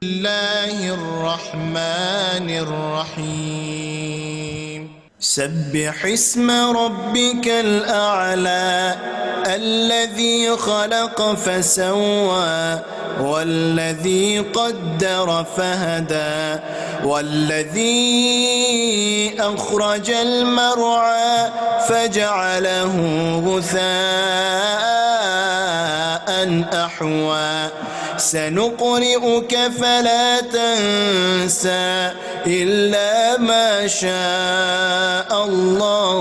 الله الرحمن الرحيم سبح اسم ربك الأعلى الذي خلق فسوى والذي قدر فهدى والذي أخرج المرعى فجعله غثاء أحوى سنقرئك فلا تنسى إلا ما شاء الله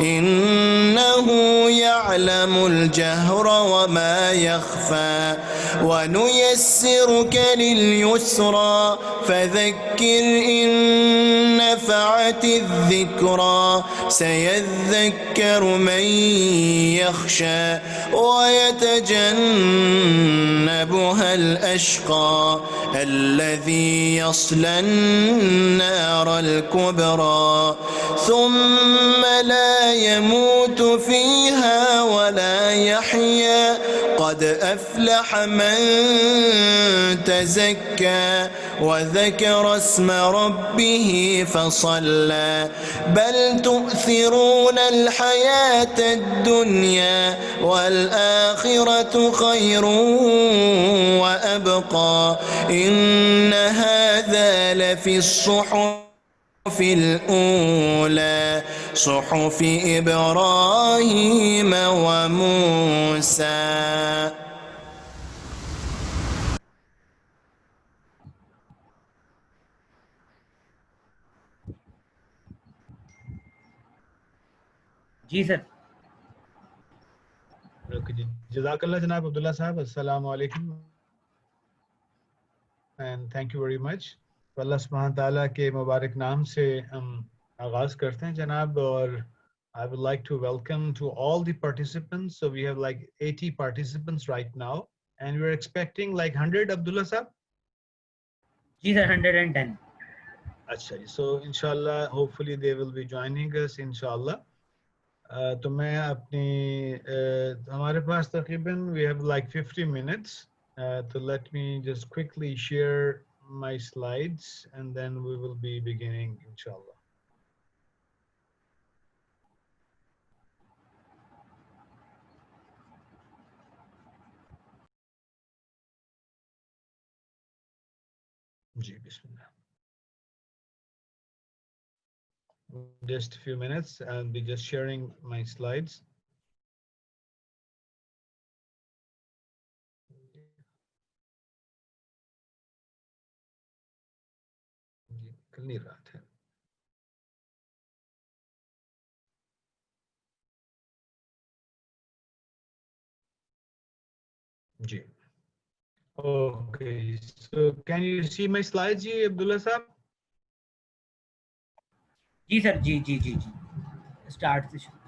إنه يعلم الجهر وما يخفى ونيسرك لليسرى فذكر إن نفعت الذكرى سيذكر من يخشى ويتجنبها الأشقى الذي يصلى النار الكبرى ثم لا يموت فيها ولا يحيا قد أفلح من تزكى وذكر اسم ربه فصلى بل تؤثرون الحياة الدنيا والآخرة خير وأبقى إن هذا لفي الصحف الأولى صحف إبراهيم وموسى. جی سر. جزاک اللہ جناب عبداللہ صاحب. السلام علیکم and thank you very much. اللہ سبحانہ تعالیٰ کے مبارک نام سے ہم آغاز کرتے ہیں جناب. اور I would like to welcome to all the participants. So we have like 80 participants right now and we're expecting like 100 Abdullah sahab. جی سر 110. اچھا جی. So inshallah hopefully they will be joining us inshallah. تو میں اپنی ہمارے پاس تقریباً we have like 50 minutes. So let me just quickly share my slides and then we will be beginning inshallah. جی بسم اللہ. Just a few minutes. I'll be just sharing my slides. کل نہیں رات ہے. جی. Okay. So can you see my slides, ji Abdullah sahab? G sir. G G G G start سے شروع.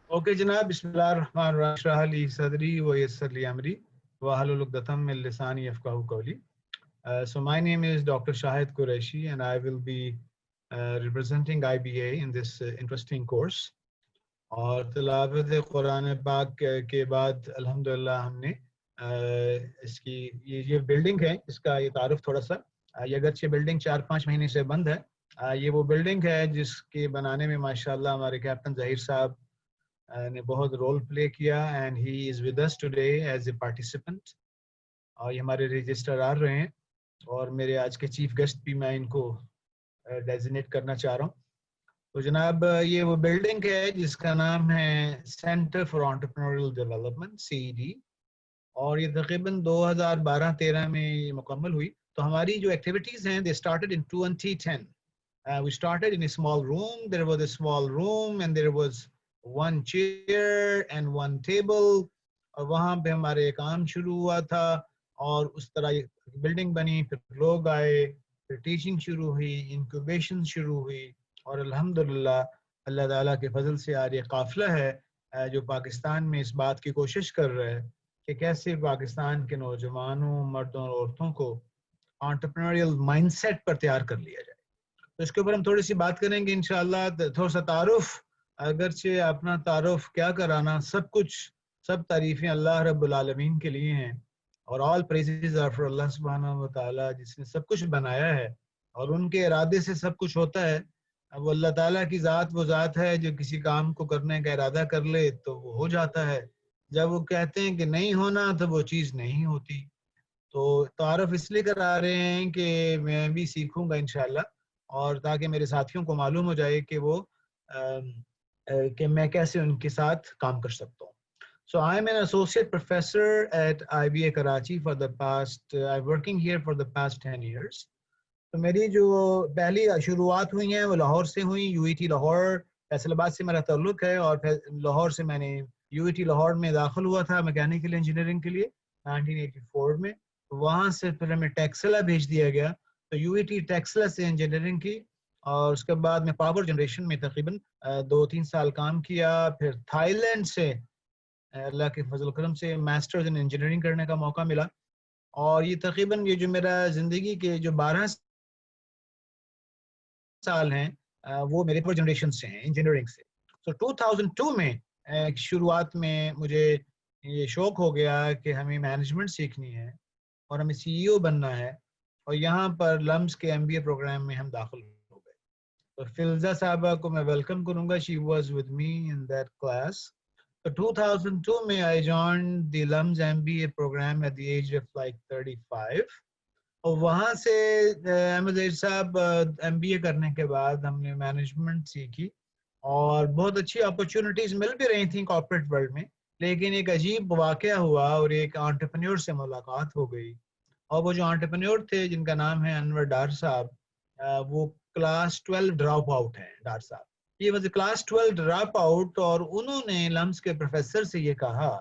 Okay جناب. بسم اللہ الرحمن الرحیم. اشرح لی صدری ویسر لی امری واحلل عقدۃ من لسانی یفقہوا قولی. So my name is Dr. Shahid Qureshi and I will be representing IBA in this interesting course. اور تلاوت قرآن پاک کے بعد الحمدللہ ہم نے اس کی یہ بلڈنگ ہے اس کا یہ تعارف تھوڑا سا. یہ اگرچہ بلڈنگ 4-5 مہینے سے بند ہے. یہ وہ بلڈنگ ہے جس کے بنانے میں ماشاءاللہ ہمارے کیپٹن ظہیر صاحب نے بہت رول پلے کیا and he is with us today as a participant. اور یہ ہمارے رجسٹرار رہے ہیں اور میرے آج کے چیف گیسٹ بھی میں ان کو ڈیزینیٹ کرنا چاہ رہا ہوں. تو جناب یہ وہ بلڈنگ ہے جس کا نام ہے سینٹر فار انٹرپرینیوریل ڈیولپمنٹ CED اور یہ تقریباً 2012-13 میں یہ مکمل ہوئی. تو ہماری جو ایکٹیویٹیز ہیں they started in 2010. We started in a small room. There was a small room and there was one chair and one table. اور وہاں پہ ہمارے کام شروع ہوا تھا اور اس طرح یہ بلڈنگ بنی. پھر لوگ آئے, پھر ٹیچنگ شروع ہوئی, انکوبیشن شروع ہوئی اور الحمدللہ اللہ تعالیٰ کے فضل سے آج یہ قافلہ ہے جو پاکستان میں اس بات کی کوشش کر رہا ہے کہ کیسے پاکستان کے نوجوانوں, مردوں اور عورتوں کو انٹرپرینوریل مائنڈ سیٹ پر تیار کر لیا جائے. تو اس کے اوپر ہم تھوڑی سی بات کریں گے انشاءاللہ. تھوڑا سا تعارف اگرچہ اپنا تعارف کیا کرانا، سب تعریفیں اللہ رب العالمین کے لیے ہیں، اور all praises are for اللہ سبحانہ و تعالیٰ جس نے سب کچھ بنایا ہے اور ان کے ارادے سے سب کچھ ہوتا ہے. اب اللہ تعالیٰ کی ذات وہ ذات ہے جو کسی کام کو کرنے کا ارادہ کر لے تو وہ ہو جاتا ہے، جب وہ کہتے ہیں کہ نہیں ہونا تو وہ چیز نہیں ہوتی. تو تعارف اس لیے کرا رہے ہیں کہ میں بھی سیکھوں گا انشاءاللہ، اور تاکہ میرے ساتھیوں کو معلوم ہو جائے کہ وہ کہ میں کیسے ان کے ساتھ کام کر سکتا ہوں. So I'm an associate professor at IBA Karachi for the past, I'm working here for the past 10 years. تو میری جو پہلی شروعات ہوئی ہیں وہ لاہور سے ہوئی. UET لاہور فیصل آباد سے میرا تعلق ہے، اور لاہور سے میں نے UET لاہور میں داخل ہوا تھا میکینیکل انجینئرنگ کے لیے 1984 میں. وہاں سے پھر ہمیں ٹیکسلا بھیج دیا گیا، تو UET ٹیکسلا سے انجینئرنگ کی، اور اس کے بعد میں پاور جنریشن میں تقریباً 2-3 سال کام کیا. پھر تھائی لینڈ سے اللہ کے فضل و کرم سے ماسٹرز ان انجینئرنگ کرنے کا موقع ملا، اور یہ تقریباً یہ جو میرا زندگی کے جو 12 سال ہیں وہ میرے پاور جنریشن سے ہیں، انجینئرنگ سے. تو 2002 میں شروعات میں مجھے یہ شوق ہو گیا کہ ہمیں مینجمنٹ سیکھنی ہے اور ہمیں CEO بننا ہے، اور یہاں پر لمس کے MBA پروگرام میں ہم داخل ہو گئے. تو فلزا صاحبہ کو میں ویلکم کروں گا. She was with me in that class. So 2002 میں I joined the LUMS MBA program at the age of like 35. اور وہاں سے احمد ظہیر صاحب MBA کرنے کے بعد ہم نے مینجمنٹ سیکھی، اور بہت اچھی اپرچونٹیز مل بھی رہی تھیں کارپوریٹ ورلڈ میں. لیکن ایک عجیب واقعہ ہوا اور ایک انٹرپرینیور سے ملاقات ہو گئی، اور وہ جو انٹرپرینیور تھے جن کا نام ہے انور ڈار صاحب، وہ کلاس 12 ڈراپ آؤٹ ہیں. ڈار صاحب یہ وز کلاس 12 ڈراپ آؤٹ، اور انہوں نے لمس کے پروفیسر سے یہ کہا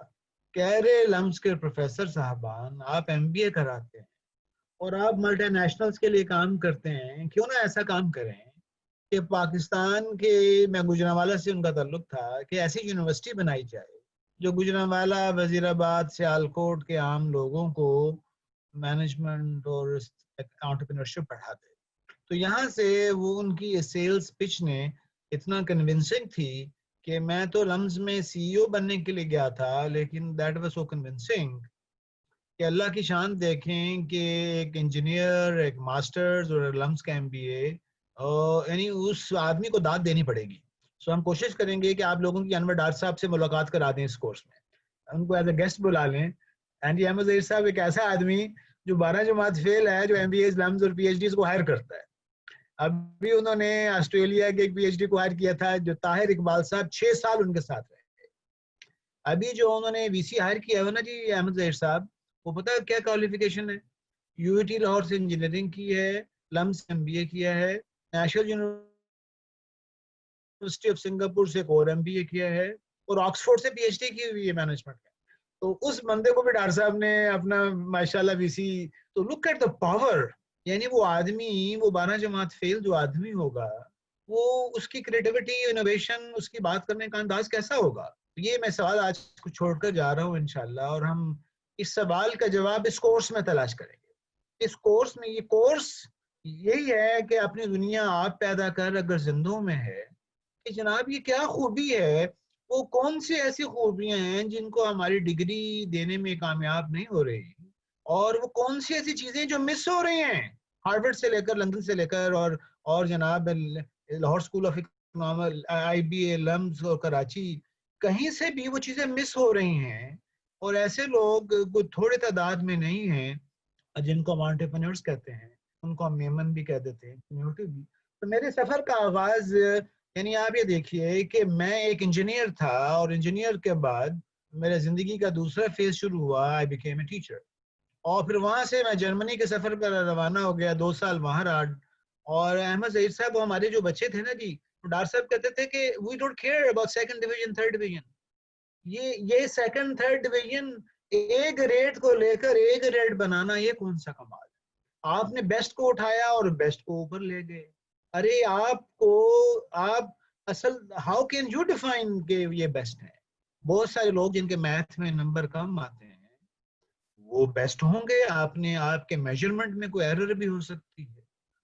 کہ ارے لمس کے پروفیسر صاحبان، آپ MBA کراتے ہیں اور آپ ملٹی نیشنلز کے لیے کام کرتے ہیں، کیوں نہ ایسا کام کریں کہ پاکستان کے، میں گوجرانوالا سے ان کا تعلق تھا، کہ ایسی یونیورسٹی بنائی جائے جو گوجرانوالا، وزیر آباد، سیالکوٹ کے عام لوگوں کو مینجمنٹ اور انٹرپرینورشپ پڑھا دے. تو یہاں سے وہ ان کی سیلز پچ نے اتنا کنونسنگ تھی کہ میں تو لمز میں CEO بننے کے لیے گیا تھا، لیکن دیٹ واز سو کنونسنگ کہ اللہ کی شان دیکھیں کہ ایک انجینئر، ایک ماسٹرز اور لمز کا MBA، یعنی اس آدمی کو داد دینی پڑے گی. سو ہم کوشش کریں گے کہ آپ لوگوں کی انور ڈار صاحب سے ملاقات کرا دیں اس کورس میں، ان کو ایز اے گیسٹ بلا لیں. اینڈ یہ احمد ظہیر صاحب ایک ایسا آدمی جو 12 جماعت فیل ہے، جو MBAs، لمز اور PhDs کو ہائر کرتا ہے. ابھی انہوں نے آسٹریلیا کے ایک PhD کو ہائر کیا تھا جو طاہر اقبال صاحب، 6 سال ان کے ساتھ رہے. ابھی جو انہوں نے VC ہائر کیا ہے نا جی احمد ظہیر صاحب، وہ پتہ ہے کیا کوالیفیکیشن ہے؟ UET لاہور سے انجینئرنگ کی ہے، لمس MBA کیا ہے، نیشنل یونیورسٹی آف سنگاپور سے اور MBA کیا ہے، اور آکسفورڈ سے PhD کی ہوئی ہے مینجمنٹ میں. تو اس بندے کو بھی ڈار صاحب نے اپنا ماشاءاللہ VC. تو لک ایٹ دا پاور، یعنی وہ آدمی، وہ 12 جماعت فیل جو آدمی ہوگا، وہ اس کی کریٹیوٹی، انوویشن، اس کی بات کرنے کا انداز کیسا ہوگا. یہ میں سوال آج کو چھوڑ کر جا رہا ہوں انشاءاللہ، اور ہم اس سوال کا جواب اس کورس میں تلاش کریں گے. اس کورس میں، یہ کورس یہی ہے کہ اپنی دنیا آپ پیدا کر اگر زندوں میں ہے کہ جناب یہ کیا خوبی ہے، وہ کون سی ایسی خوبیاں ہیں جن کو ہماری ڈگری دینے میں کامیاب نہیں ہو رہی، اور وہ کون سی ایسی چیزیں جو مس ہو رہی ہیں ہارورڈ سے لے کر، لندن سے لے کر، اور جناب Lahore school of economics, IBA، LUMS اور کراچی، کہیں سے بھی وہ چیزیں مس ہو رہی ہیں. اور ایسے لوگ کوئی تھوڑے تعداد میں نہیں ہیں جن کو ہم انٹرپرینیورز کہتے ہیں، ان کو ہم میمن بھی کہہ دیتے ہیں، کمیونٹی بھی. تو میرے سفر کا آغاز، یعنی آپ یہ دیکھیے کہ میں ایک انجینئر تھا، اور انجینئر کے بعد میرے زندگی کا دوسرا فیز شروع ہوا، I became a teacher. اور پھر وہاں سے میں جرمنی کے سفر پر روانہ ہو گیا، 2 سال وہاں رہا. اور احمد ظہیر صاحب، ہمارے جو بچے تھے نا جی، ڈار صاحب کہتے تھے کہ we don't care about second division, third division. یہ second third division, A grade کو لے کر A گریڈ بنانا، یہ کون سا کمال ہے؟ آپ نے بیسٹ کو اٹھایا اور بیسٹ کو اوپر لے گئے. ارے آپ اصل ہاؤ کین یو ڈیفائن کہ یہ بیسٹ ہے؟ بہت سارے لوگ جن کے میتھ میں نمبر کم آتے ہیں وہ بیسٹ ہوں گے، آپ کے میجرمنٹ میں کوئی ایرر بھی ہو سکتی ہے.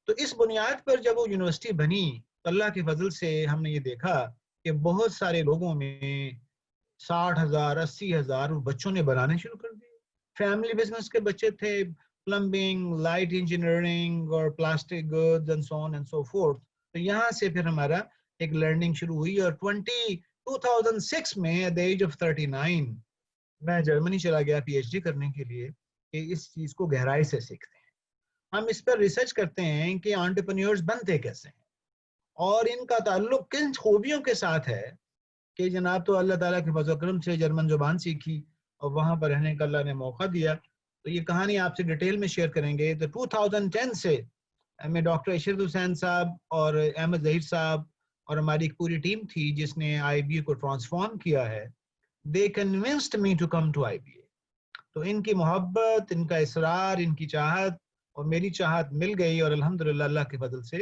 تو اس بنیاد پر جب وہ یونیورسٹی بنی، اللہ کے فضل سے ہم نے یہ دیکھا کہ بہت سارے لوگوں میں 60,000 80,000 بچوں نے بنانے شروع کر دیے. فیملی بزنس کے بچے تھے, پلمبنگ, لائٹ انجینئرنگ اور plastic goods and so on and so forth. تو یہاں سے پھر ہمارا ایک لرننگ شروع ہوئی, اور 2006 میں ایٹ the age of 39 میں جرمنی چلا گیا پی ایچ ڈی کرنے کے لیے کہ اس چیز کو گہرائی سے سیکھتے ہیں. ہم اس پر ریسرچ کرتے ہیں کہ انٹرپرینیورز بنتے کیسے ہیں اور ان کا تعلق کن خوبیوں کے ساتھ ہے. کہ جناب تو اللہ تعالیٰ کے فضل و کرم سے جرمن زبان سیکھی اور وہاں پر رہنے کا اللہ نے موقع دیا. تو یہ کہانی آپ سے ڈیٹیل میں شیئر کریں گے. تو 2010 سے میں ڈاکٹر اشرت حسین صاحب اور احمد ظہیر صاحب اور ہماری ایک پوری ٹیم تھی جس نے آئی بی اے کو ٹرانسفارم کیا ہے. They convinced me to come to IBA. تو ان کی محبت, ان کا اصرار, ان کی چاہت اور میری چاہت مل گئی, اور الحمدللہ اللہ کے فضل سے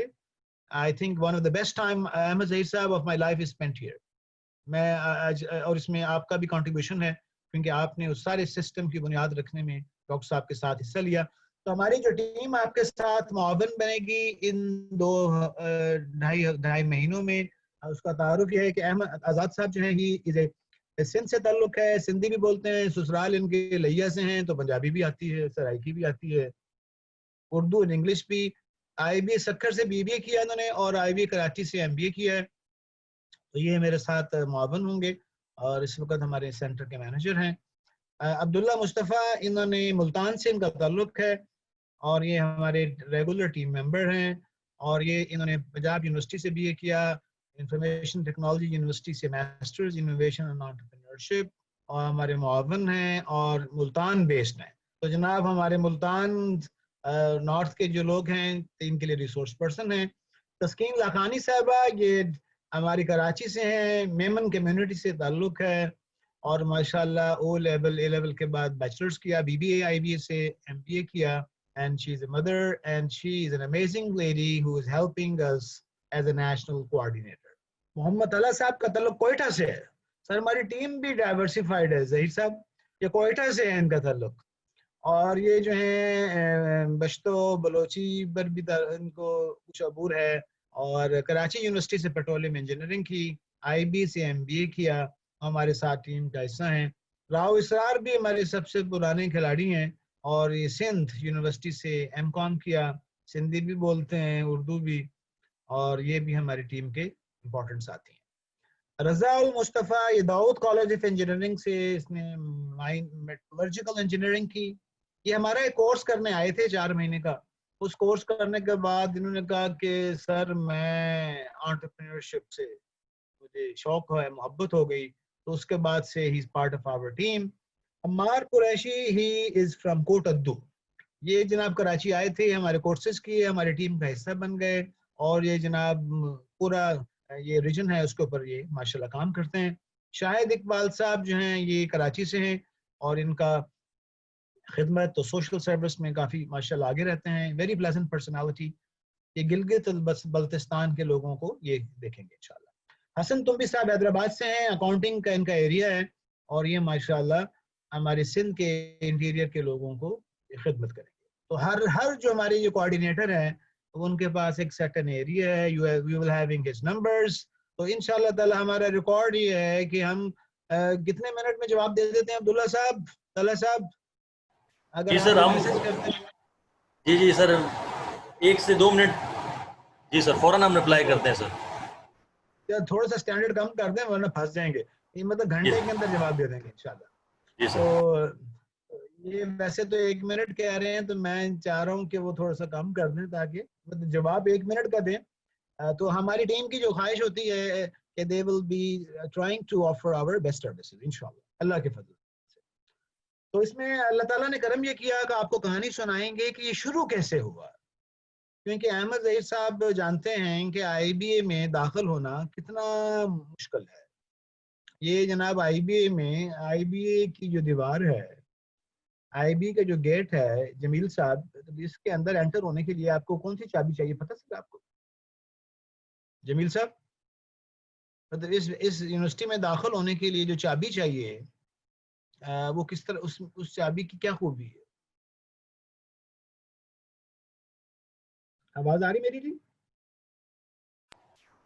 I think one of the best time Ahmad Zaheer صاحب of my life is spent here. میں اور اس میں آپ کا بھی کنٹریبیوشن ہے کیونکہ آپ نے اس سارے سسٹم کی بنیاد رکھنے میں ڈاکٹر صاحب کے ساتھ حصہ لیا. تو ہماری جو ٹیم آپ کے ساتھ معاون بنے گی ان 2.5 مہینوں میں. اس کا تعارف یہ ہے کہ احمد آزاد صاحب جو ہیں سندھ سے تعلق ہے, سندھی بھی بولتے ہیں, سسرال ان کے لیا سے ہیں, تو پنجابی بھی آتی ہے, سرائکی بھی آتی ہے, اردو اور انگلش بھی. آئی بی اے سکھر سے بی بی اے کیا انہوں نے, اور آئی بی اے کراچی سے ایم بی اے کیا ہے. تو یہ میرے ساتھ معاون ہوں گے اور اس وقت ہمارے سینٹر کے مینیجر ہیں. عبداللہ مصطفیٰ, انہوں نے ملتان سے ان کا تعلق ہے اور یہ ہمارے ریگولر ٹیم ممبر ہیں, اور یہ انہوں نے پنجاب یونیورسٹی سے بی اے کیا, انفارمیشن ٹیکنالوجی یونیورسٹی سے ماسٹرز انوویشن اینڈ انٹرپرینیورشپ, اور ہمارے معاون ہیں اور ملتان بیسڈ ہیں. تو جناب ہمارے ملتان نارتھ کے جو لوگ ہیں ان کے لیے ریسورس پرسن ہیں. تسکین لاکھانی صاحبہ یہ ہماری کراچی سے ہیں, میمن کمیونٹی سے تعلق ہے, اور ماشاءاللہ او لیول اے لیول کے بعد بیچلرز کیا, B B A I B A سے ایم بی اے کیا, and she is a mother and she is an amazing lady who is helping us as a national coordinator. محمد علا صاحب کا تعلق کوئٹہ سے ہے. سر ہماری ٹیم بھی ڈائیورسیفائڈ ہے. ظہیر صاحب یہ کوئٹہ سے ہے ان کا تعلق, اور یہ جو ہیں بشتو بلوچی پر بھی ان کو کچھ عبور ہے, اور کراچی یونیورسٹی سے پیٹرولیم انجینئرنگ کی, آئی بی سے ایم بی اے کیا, ہمارے ساتھ ٹیم کا حصہ ہیں. راؤ اسرار بھی ہمارے سب سے پرانے کھلاڑی ہیں, اور یہ سندھ یونیورسٹی سے ایم کام کیا, سندھی بھی بولتے ہیں, اردو بھی, اور یہ بھی ہماری ٹیم کے امپورٹنٹ ساتھی ہیں. رضا المصطفیٰ یہ داؤد کالج آف انجینئرنگ سے اس نے میٹلرجیکل انجینئرنگ کی. یہ ہمارا ایک کورس کرنے آئے تھے 4 مہینے کا. اس کورس کرنے کے بعد انہوں نے کہا کہ سر میں انٹرپرینیورشپ سے مجھے شوق ہے, محبت ہو گئی, تو اس کے بعد سے ہی is part of our team. Ammar Qureshi he is from Kot Addu. یہ جناب کراچی آئے تھے, ہمارے کورسز کیے, ہماری ٹیم کا حصہ بن گئے, اور یہ جناب پورا یہ ریجن ہے اس کے اوپر یہ ماشاءاللہ کام کرتے ہیں. شاہد اقبال صاحب جو ہیں یہ کراچی سے ہیں, اور ان کا خدمت تو سوشل سروس میں کافی ماشاءاللہ آگے رہتے ہیں. Very pleasant personality. یہ گلگت بلتستان کے لوگوں کو یہ دیکھیں گے انشاءاللہ. حسن تمبی صاحب حیدرآباد سے ہیں, اکاؤنٹنگ کا ان کا ایریا ہے, اور یہ ماشاءاللہ ہمارے سندھ کے انٹیریئر کے لوگوں کو خدمت کریں گے. تو ہر جو ہمارے یہ کوآرڈینیٹر ہیں ان کے پاس ایک سیکنڈ ایریا ہے. we will having his numbers. تو انشاءاللہ تعالی ہمارا ریکارڈ یہ ہے کہ ہم کتنے منٹ میں جواب دے دیتے ہیں عبداللہ صاحب, طلحہ صاحب, اگر جی آپ سر, میسج کرتے ہیں. جی سر 1 سے 2 منٹ. جی سر فوراً ہم رپلائی کرتے ہیں سر. تھوڑا سا سٹینڈرڈ کم کر دیں ورنہ پھنس جائیں گے. یہ مطلب گھنٹے کے اندر جواب دے دیں گے انشاءاللہ. جی سر. تو یہ ویسے تو 1 منٹ کہہ رہے ہیں, تو میں چاہ رہا ہوں کہ وہ تھوڑا سا کم کر دیں تاکہ مطلب جواب 1 منٹ کا دیں. تو ہماری ٹیم کی جو خواہش ہوتی ہے کہ they will be trying to offer our best services انشاءاللہ اللہ کے فضل سے. تو اس میں اللہ تعالیٰ نے کرم یہ کیا کہ آپ کو کہانی سنائیں گے کہ یہ شروع کیسے ہوا, کیونکہ احمد ظہیر صاحب جانتے ہیں کہ آئی بی اے میں داخل ہونا کتنا مشکل ہے. یہ جناب آئی بی اے میں آئی بی اے کی جو دیوار ہے, آئی بی کا جو گیٹ ہے جمیل صاحب, اس کے اندر انٹر ہونے کے لیے آپ کو کون سی چابی چاہیے پتہ سر آپ کو جمیل صاحب؟ مطلب اس یونیورسٹی میں داخل ہونے کے لیے جو چابی چاہیے وہ کس طرح, اس چابی کی کیا خوبی ہے؟ آواز آ رہی میری؟ جی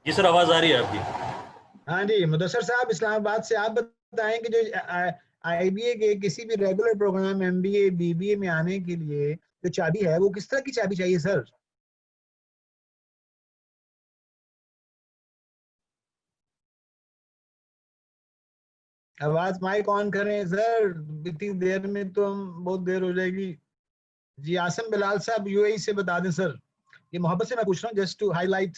جی سر آواز آ رہی ہے آپ کی. ہاں جی مدثر صاحب اسلام آباد سے آپ بتائیں کہ جو آئی بی اے کے کسی بھی regular programme M B A B B A میں آنے کے لیے جو چابی ہے وہ کس طرح کی چابی چاہیے سر؟ آواز مائک آن کریں سر، اتنی دیر میں تو ہم بہت دیر ہو جائے گی. جی آسم بلال صاحب یو اے سے بتا دیں سر. یہ محبت سے میں پوچھ رہا ہوں جسٹ ٹو ہائی لائٹ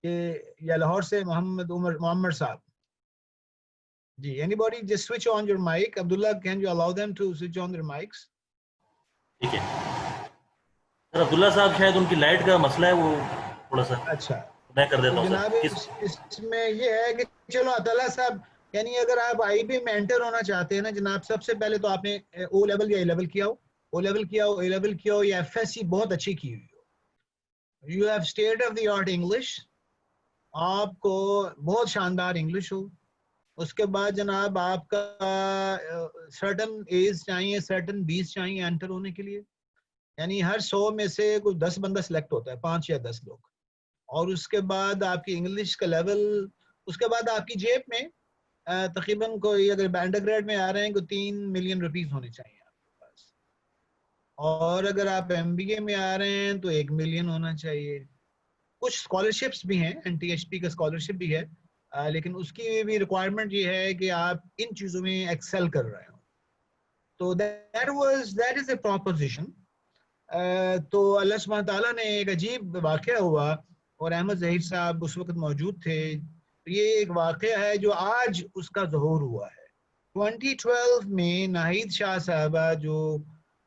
کہ یا لاہور سے محمد صاحب. جی any body just switch on your mic. Abdullah can you allow them to switch on their mics؟ ٹھیک ہے سر. عبداللہ صاحب شاید ان کی لائٹ کا مسئلہ ہے, وہ تھوڑا سا اچھا میں کر دیتا تو ہوں جناب سر. اس میں یہ ہے کہ چلو عطاللہ صاحب یعنی اگر آپ آئی بی میں انٹر ہونا چاہتے ہیں نا جناب, سب سے پہلے تو آپ نے او لیول یا اے لیول کیا ہو, او لیول کیا ہو, اے لیول کیا ہو, یا ایف ایس سی بہت اچھی کی ہوئی ہو. You have state of the art English, آپ کو بہت شاندار انگلش ہو. اس کے بعد جناب آپ کا سرٹن ایج چاہیے, سرٹن 20 چاہیے انٹر ہونے کے لیے. یعنی ہر 100 میں سے کوئی 10 بندہ سلیکٹ ہوتا ہے, 5 یا 10 لوگ. اور اس کے بعد آپ کی انگلش کا لیول, اس کے بعد آپ کی جیب میں تقریباً کوئی اگر انڈر گریڈ میں آ رہے ہیں کوئی 3 ملین روپیز ہونے چاہیے آپ کے پاس. اور اگر آپ ایم بی اے میں آ رہے ہیں تو 1 ملین ہونا چاہیے. کچھ اسکالرشپس بھی ہیں, این ٹی ایچ پی کا اسکالرشپ بھی ہے, لیکن اس کی بھی ریکوائرمنٹ یہ ہے کہ آپ ان چیزوں میں ایکسل کر رہے ہوں. تو دیٹ از اے پروپوزیشن. تو اللہ سبحانہ تعالیٰ نے ایک عجیب واقعہ ہوا, اور احمد ظہیر صاحب اس وقت موجود تھے. یہ ایک واقعہ ہے جو آج اس کا ظہور ہوا ہے. 2012 میں ناہید شاہ صاحبہ جو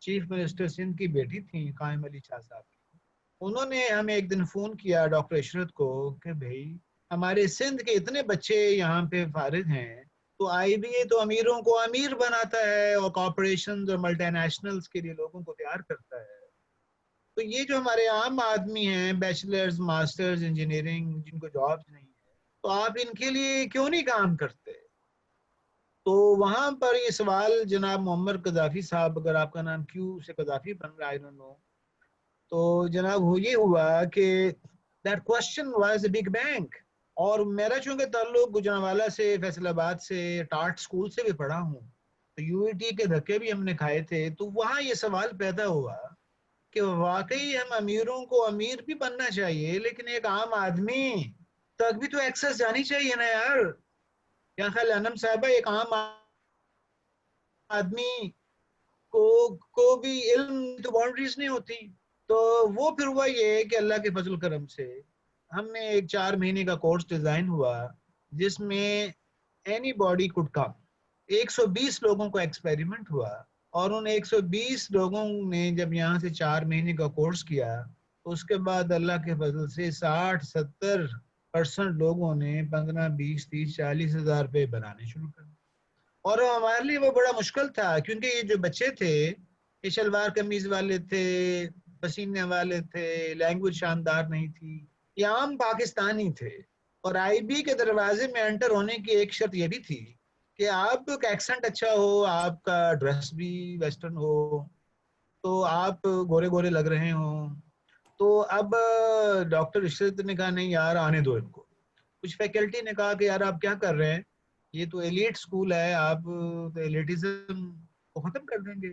چیف منسٹر سندھ کی بیٹی تھیں قائم علی شاہ صاحب, انہوں نے ہمیں ایک دن فون کیا ڈاکٹر عشرت کو کہ بھائی ہمارے سندھ کے اتنے بچے یہاں پہ فارغ ہیں, تو آئی بی اے تو امیروں کو امیر بناتا ہے اور کارپوریشن اور ملٹی نیشنلز کے لیے لوگوں کو تیار کرتا ہے, تو یہ جو ہمارے عام آدمی ہیں بیچلرز ماسٹرز انجینئرنگ جن کو جابز نہیں ہے, تو آپ ان کے لیے کیوں نہیں کام کرتے؟ تو وہاں پر یہ سوال جناب معمر قذافی صاحب, اگر آپ کا نام کیوں سے قذافی بن رہا ہے I don't know, تو جناب یہ ہوا کہ that question was a big bang. اور میرا چونکہ تعلق گجرانوالہ سے, فیصل آباد سے, ٹارٹ اسکول سے بھی پڑھا ہوں, تو یو ای ٹی کے دھکے بھی ہم نے کھائے تھے, تو وہاں یہ سوال پیدا ہوا کہ واقعی ہم امیروں کو امیر بھی بننا چاہیے, لیکن ایک عام آدمی تک بھی تو ایکسس جانی چاہیے نا یار. کیا خیال انم صاحبہ, ایک عام آدمی کو بھی علم تو باؤنڈریز نہیں ہوتی. تو وہ پھر ہوا یہ کہ اللہ کے فضل کرم سے ہم نے ایک 4 مہینے کا کورس ڈیزائن ہوا جس میں اینی باڈی کوڈ کم. 120 لوگوں کو ایکسپیریمنٹ ہوا, اور ان 120 لوگوں نے جب یہاں سے 4 مہینے کا کورس کیا, اس کے بعد اللہ کے فضل سے 60-70% لوگوں نے 15, 20, 30, 40 ہزار روپے بنانے شروع کر. اور ہمارے لیے وہ بڑا مشکل تھا, کیونکہ یہ جو بچے تھے یہ شلوار قمیض والے تھے, پسینے والے تھے, لینگویج شاندار نہیں تھی, یہ عام پاکستانی تھے. اور آئی بی کے دروازے میں انٹر ہونے کی ایک شرط یہ بھی تھی کہ آپ کا ایکسنٹ اچھا ہو, آپ کا ڈریس بھی ویسٹرن ہو, تو آپ گورے گورے لگ رہے ہوں. تو اب ڈاکٹر عشرت نے کہا نہیں یار آنے دو ان کو. کچھ فیکلٹی نے کہا کہ یار آپ کیا کر رہے ہیں, یہ تو ایلیٹ سکول ہے, آپ تو ایلیٹزم کو ختم کر دیں گے.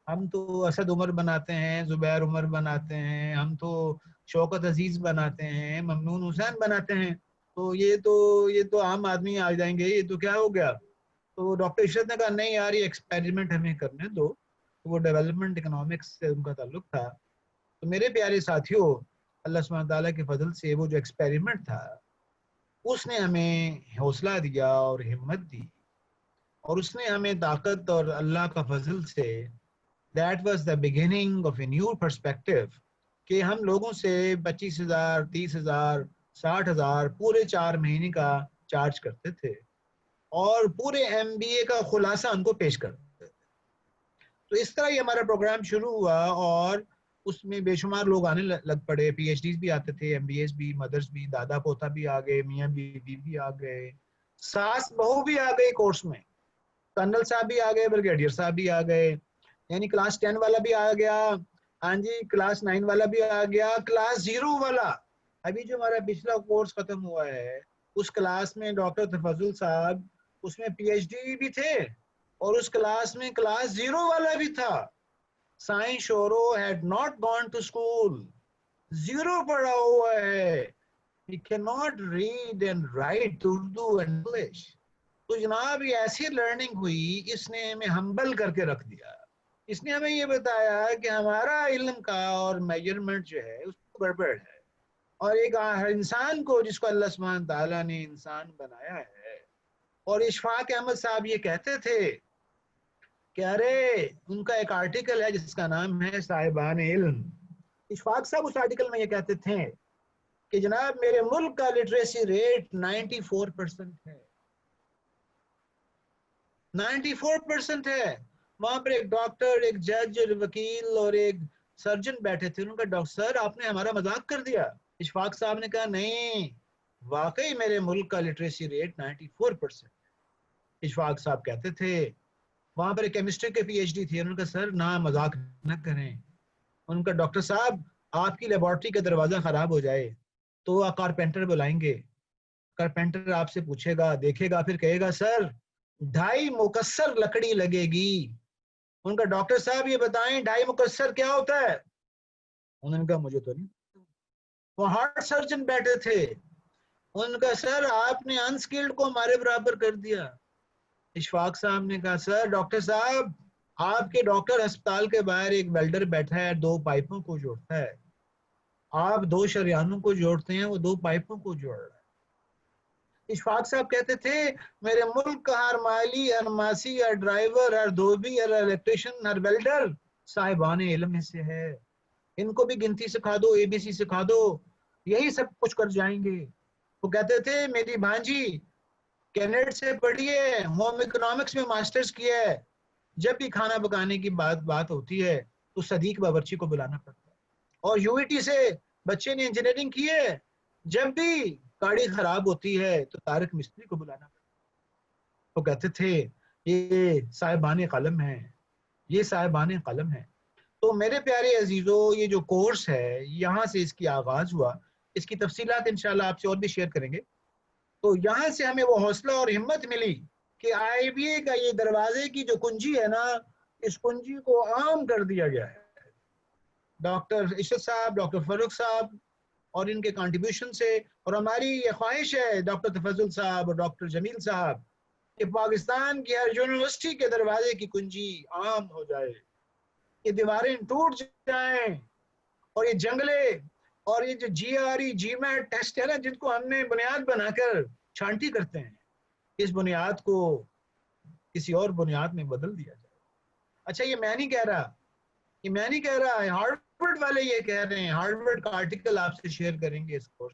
ہم تو اسد عمر بناتے ہیں, زبیر عمر بناتے ہیں, ہم تو شوکت عزیز بناتے ہیں, ممنون حسین بناتے ہیں, تو یہ تو عام آدمی آ جائیں گے, یہ تو کیا ہو گیا. تو ڈاکٹر عشرت نے کہا نہیں یار یہ ایکسپیریمنٹ ہمیں کرنے دو. وہ ڈیولپمنٹ اکنامکس سے ان کا تعلق تھا. تو میرے پیارے ساتھیوں, اللہ سبحانہ تعالیٰ کے فضل سے وہ جو ایکسپیریمنٹ تھا اس نے ہمیں حوصلہ دیا اور ہمت دی, اور اس نے ہمیں طاقت, اور اللہ کا فضل سے that was the beginning of a new perspective کہ ہم لوگوں سے 25,000, 30,000, 60,000 پورے 4 مہینے کا چارج کرتے تھے, اور پورے ایم بی اے کا خلاصہ ان کو پیش کرتے تھے. تو اس طرح یہ ہمارا پروگرام شروع ہوا, اور اس میں بے شمار لوگ آنے لگ پڑے, پی ایچ ڈیز بھی آتے تھے, ایم بی ایس بھی, مدرس بھی, دادا پوتا بھی آ گئے, میاں بیوی بھی آ گئے, ساس بہو بھی آ گئے کورس میں, کرنل صاحب بھی آ گئے, بریگیڈیئر صاحب بھی آ گئے, یعنی کلاس 10 والا بھی آ گیا, ہاں جی کلاس 9 والا بھی آ گیا, کلاس 0 والا. ابھی جو ہمارا پچھلا کورس ختم ہوا ہے اس کلاس میں ڈاکٹر تفضل صاحب اس میں پی ایچ ڈی بھی تھے اور اس کلاس میں کلاس 0 والا بھی تھا. Sign Shoro had not gone to school. 0 پڑھا ہوا ہے. He cannot read and write Urdu and English. تو جناب یہ ایسی لرننگ ہوئی, اس نے ہمیں ہمبل کر کے رکھ دیا. اس نے ہمیں یہ بتایا کہ ہمارا علم کا اور میجرمنٹ جو ہے اس کو گڑبڑ ہے, اور ایک انسان کو جس کو اللہ سبحانہ تعالیٰ نے انسان بنایا ہے. اور اشفاق احمد صاحب یہ کہتے تھے کہ ارے ان کا ایک آرٹیکل ہے جس کا نام ہے صاحبان علم. اشفاق صاحب اس آرٹیکل میں یہ کہتے تھے کہ جناب میرے ملک کا لٹریسی ریٹ 94% ہے. 94% ہے. وہاں پر ایک ڈاکٹر, ایک جج, وکیل اور ایک سرجن بیٹھے تھے. ان کا ڈاکٹر سر آپ نے ہمارا مذاق کر دیا. اشفاق صاحب نے کہا نہیں, واقعی میرے ملک کا لٹریسی ریٹ 94%. اشفاق صاحب کہتے تھے, وہاں پر ایک کیمسٹری کے پی ایچ ڈی تھے. انہوں نے کہا سر نہ مذاق نہ کریں. ان کا ڈاکٹر صاحب آپ کی لیبارٹری کا دروازہ خراب ہو جائے تو آپ کارپینٹر بلائیں گے. کارپینٹر آپ سے پوچھے گا, دیکھے گا, پھر کہے گا سر 2.5 مکسر لکڑی لگے گی. ان کا ڈاکٹر صاحب یہ بتائیں 2.5 مکسر کیا ہوتا ہے؟ انہوں نے کہا مجھے تو نہیں. وہ ہارٹ سرجن بیٹھے تھے. انہوں نے کہا سر آپ نے انسکلڈ کو ہمارے برابر کر دیا. اشفاق صاحب نے کہا سر ڈاکٹر صاحب آپ کے ڈاکٹر ہسپتال کے باہر ایک ویلڈر بیٹھا ہے, 2 پائپوں کو جوڑتا ہے. آپ 2 شریانوں کو جوڑتے ہیں, وہ 2 پائپوں کو جوڑ رہا ہے. اشفاق صاحب کہتے تھے میرے ملک کا ہر مالی, ہر ماسی, ہر ڈرائیور, ہر دھوبی, ہر الیکٹریشن, ہر ویلڈر صاحبان علم میں سے ہے. ان کو بھی گنتی سکھا دو, اے بی سی سکھا دو, یہی سب کچھ کر جائیں گے. وہ کہتے تھے میری بھانجی کینیڈا سے پڑھی ہے, ہوم اکنامکس میں ماسٹرز کیا ہے, جب بھی کھانا پکانے کی بات ہوتی ہے تو صدیق باورچی کو بلانا پڑتا ہے. اور یو ای ٹی سے بچے نے انجینئرنگ کی ہے, جب بھی گاڑی خراب ہوتی ہے تو طارق مستری کو بلانا پڑتا ہے. وہ کہتے تھے یہ صاحبان قلم ہیں, یہ صاحبان قلم ہیں. تو میرے پیارے عزیزو, یہ جو کورس ہے یہاں سے اس کی آغاز ہوا. اس کی تفصیلات انشاءاللہ آپ سے اور بھی شیئر کریں گے. تو یہاں سے ہمیں وہ حوصلہ اور ہمت ملی کہ آئی بی اے کا یہ دروازے کی جو کنجی ہے نا, اس کنجی کو عام کر دیا گیا ہے. ڈاکٹر عشرت صاحب, ڈاکٹر فاروق صاحب اور ان کے کنٹریبیوشن سے, اور ہماری یہ خواہش ہے ڈاکٹر تفضل صاحب اور ڈاکٹر جمیل صاحب کہ پاکستان کی ہر یونیورسٹی کے دروازے کی کنجی عام ہو جائے, یہ دیواریں ٹوٹ جائیں, اور یہ جنگلے اور یہ جو جی آر ای جی میٹ ٹیسٹ ہے نا, جن کو ہم نے بنیاد بنا کر چھانٹی کرتے ہیں, اس بنیاد کو کسی اور بنیاد میں بدل دیا جائے. اچھا یہ میں نہیں کہہ رہا, یہ میں نہیں کہہ رہا, ہارورڈ والے یہ کہہ رہے ہیں. ہارورڈ کا آرٹیکل آپ سے شیئر کریں گے اس کورس.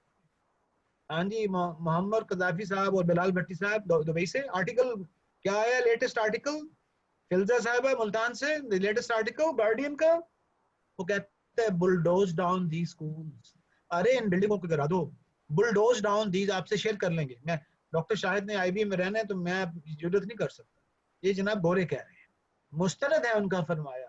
ہاں جی, محمد قذافی صاحب اور بلال بھٹی صاحب دبئی سے آرٹیکل کیا آیا, لیٹسٹ آرٹیکل. فلزہ صاحبہ ملتان سے لیٹسٹ آرٹیکل گارڈین کا. وہ کہتے ہیں بلڈوز ڈاؤن دی سکولز. ارے ان بلڈنگوں کو گرا دو, بلڈوز ڈاؤن دیز. آپ سے شیئر کر لیں گے. میں ڈاکٹر شاہد نے آئی بی میں رہنا ہے تو میں ضرورت نہیں کر سکتا. یہ جناب گورے کہہ رہے ہیں, مستند ہے ان کا فرمایا.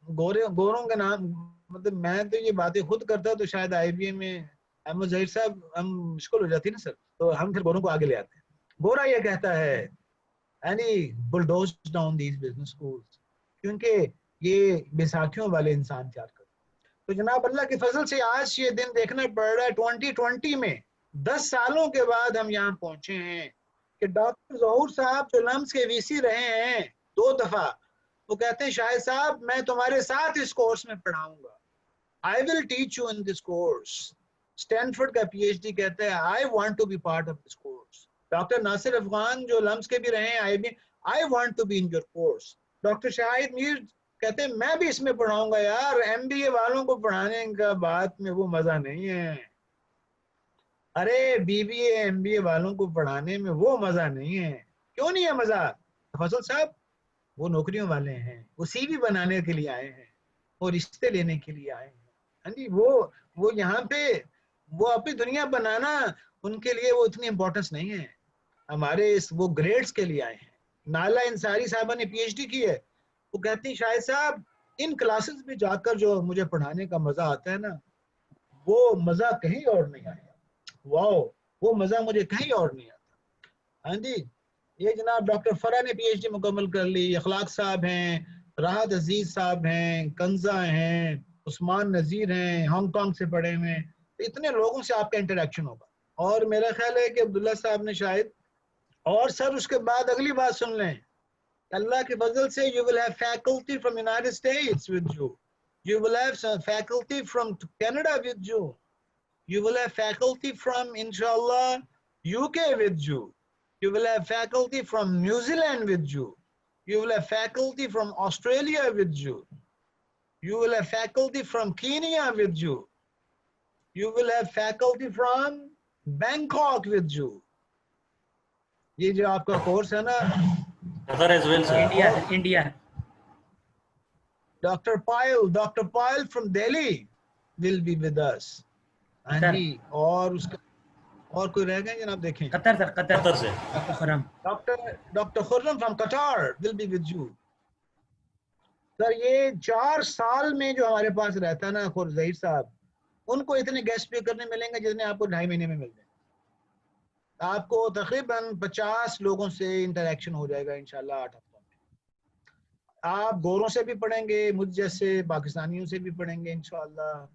گوروں کا نام, مطلب میں تو یہ باتیں خود کرتا تو شاید آئی بی اے میں احمد ظہیر صاحب ہم مشکل ہو جاتی نا سر, تو ہم پھر گوروں کو آگے لے آتے ہیں. گورا یہ کہتا ہے any bulldoze down these business schools, کیونکہ یہ بیساکھیوں والے انسان تیار کرتے. تو جناب اللہ کے فضل سے آج یہ دن دیکھنا پڑ رہا ہے 2020 میں, 10 سالوں کے بعد ہم یہاں پہنچے ہیں کہ ڈاکٹر ظہور صاحب جو لمس کے وی سی رہے ہیں 2 دفعہ, وہ کہتے ہیں شاہد صاحب میں تمہارے ساتھ اس کورس میں پڑھاؤں گا. I will teach you in this course. Stanford کا پی ایچ ڈی کہتا ہے I want to be part of this course. Doctor Nasir Afghan جو لمس کے بھی رہے ہیں I B, I want to be in your course. Doctor Shahid Mir کہتے ہیں میں بھی اس میں پڑھاؤں گا یار. ایم بی اے والوں کو پڑھانے کا بات میں وہ مزہ نہیں ہے. ارے B B A M B A والوں کو پڑھانے میں وہ مزہ نہیں ہے. کیوں نہیں ہے مزہ؟ فضل صاحب وہ نوکریوں والے ہیں, وہ سی وی بنانے کے لیے آئے ہیں, وہ رشتے لینے کے لیے آئے ہیں. ہاں جی, وہ یہاں پہ وہ اپنی دنیا بنانا ان کے لیے وہ اتنی امپورٹنس نہیں ہے. ہمارے وہ گریڈز کے لیے آئے ہیں. نالا انصاری صاحبہ نے پی ایچ ڈی کی ہے, وہ کہتی ہیں شاہد صاحب ان کلاسز میں جا کر جو مجھے پڑھانے کا مزہ آتا ہے نا, وہ مزہ کہیں اور نہیں آیا. واو, وہ مزہ مجھے کہیں اور نہیں آتا. ہاں جی یہ جناب ڈاکٹر فرا نے پی ایچ ڈی مکمل کر لی, اخلاق صاحب ہیں, راحت عزیز صاحب ہیں, کنزا ہیں, عثمان نذیر ہیں, ہانگ کانگ سے پڑھے ہوئے ہیں. اتنے لوگوں سے آپ کا انٹریکشن ہوگا. اور میرا خیال ہے کہ عبداللہ صاحب نے شاید, اور سر اس کے بعد اگلی بات سن لیں, اللہ کے فضل سے you will have faculty from United States with you. You will have some faculty from Canada with you. You will have faculty from, inshallah, UK with you. You will have faculty from New Zealand with you. You will have faculty from Australia with you. You will have faculty from Kenya with you. You will have faculty from Bangkok with you. یہ جو آپ کا course ہے نا, قطر as well, sir. India Dr. Pyle from Delhi will be with us. ہاں جی, اور اس کا اور کوئی رہ گئے جناب دیکھیں. قطر سر, قطر سے خرم. Dr. Khurram from Qatar will be with you. سر یہ 4 سال میں جو ہمارے پاس رہتا ہے نا ظہیر صاحب, ان کو اتنے گیسٹ اسپیکر نہیں ملیں گے جتنے آپ کو 2.5 مہینے میں مل جائیں. آپ کو تقریباً 50 لوگوں سے انٹریکشن ہو جائے گا انشاءاللہ 8 ہفتوں میں. آپ گوروں سے بھی پڑھیں گے, مجھ جیسے پاکستانیوں سے بھی پڑھیں گے انشاءاللہ,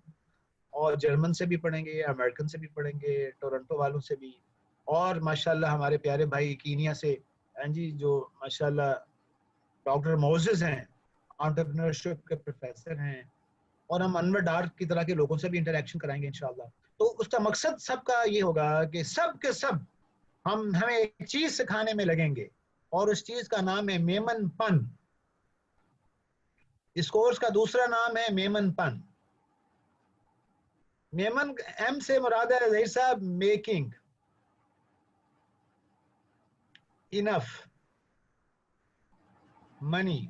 اور جرمن سے بھی پڑھیں گے, امریکن سے بھی پڑھیں گے, ٹورنٹو والوں سے بھی, اور ماشاءاللہ ہمارے پیارے بھائی کینیا سے ہیں جی, جو ماشاءاللہ ڈاکٹر موزز ہیں, انٹرپرینورشپ کے پروفیسر ہیں, اور ہم انور ڈار کی طرح کے لوگوں سے بھی انٹریکشن کرائیں گے انشاءاللہ. تو اس کا مقصد سب کا یہ ہوگا کہ سب کے سب ہمیں ایک چیز سکھانے میں لگیں گے, اور اس چیز کا نام ہے میمن پن. اس کورس کا دوسرا نام ہے میمن پن. میمن ایم سے مراد ہے Zaheer sahab making enough money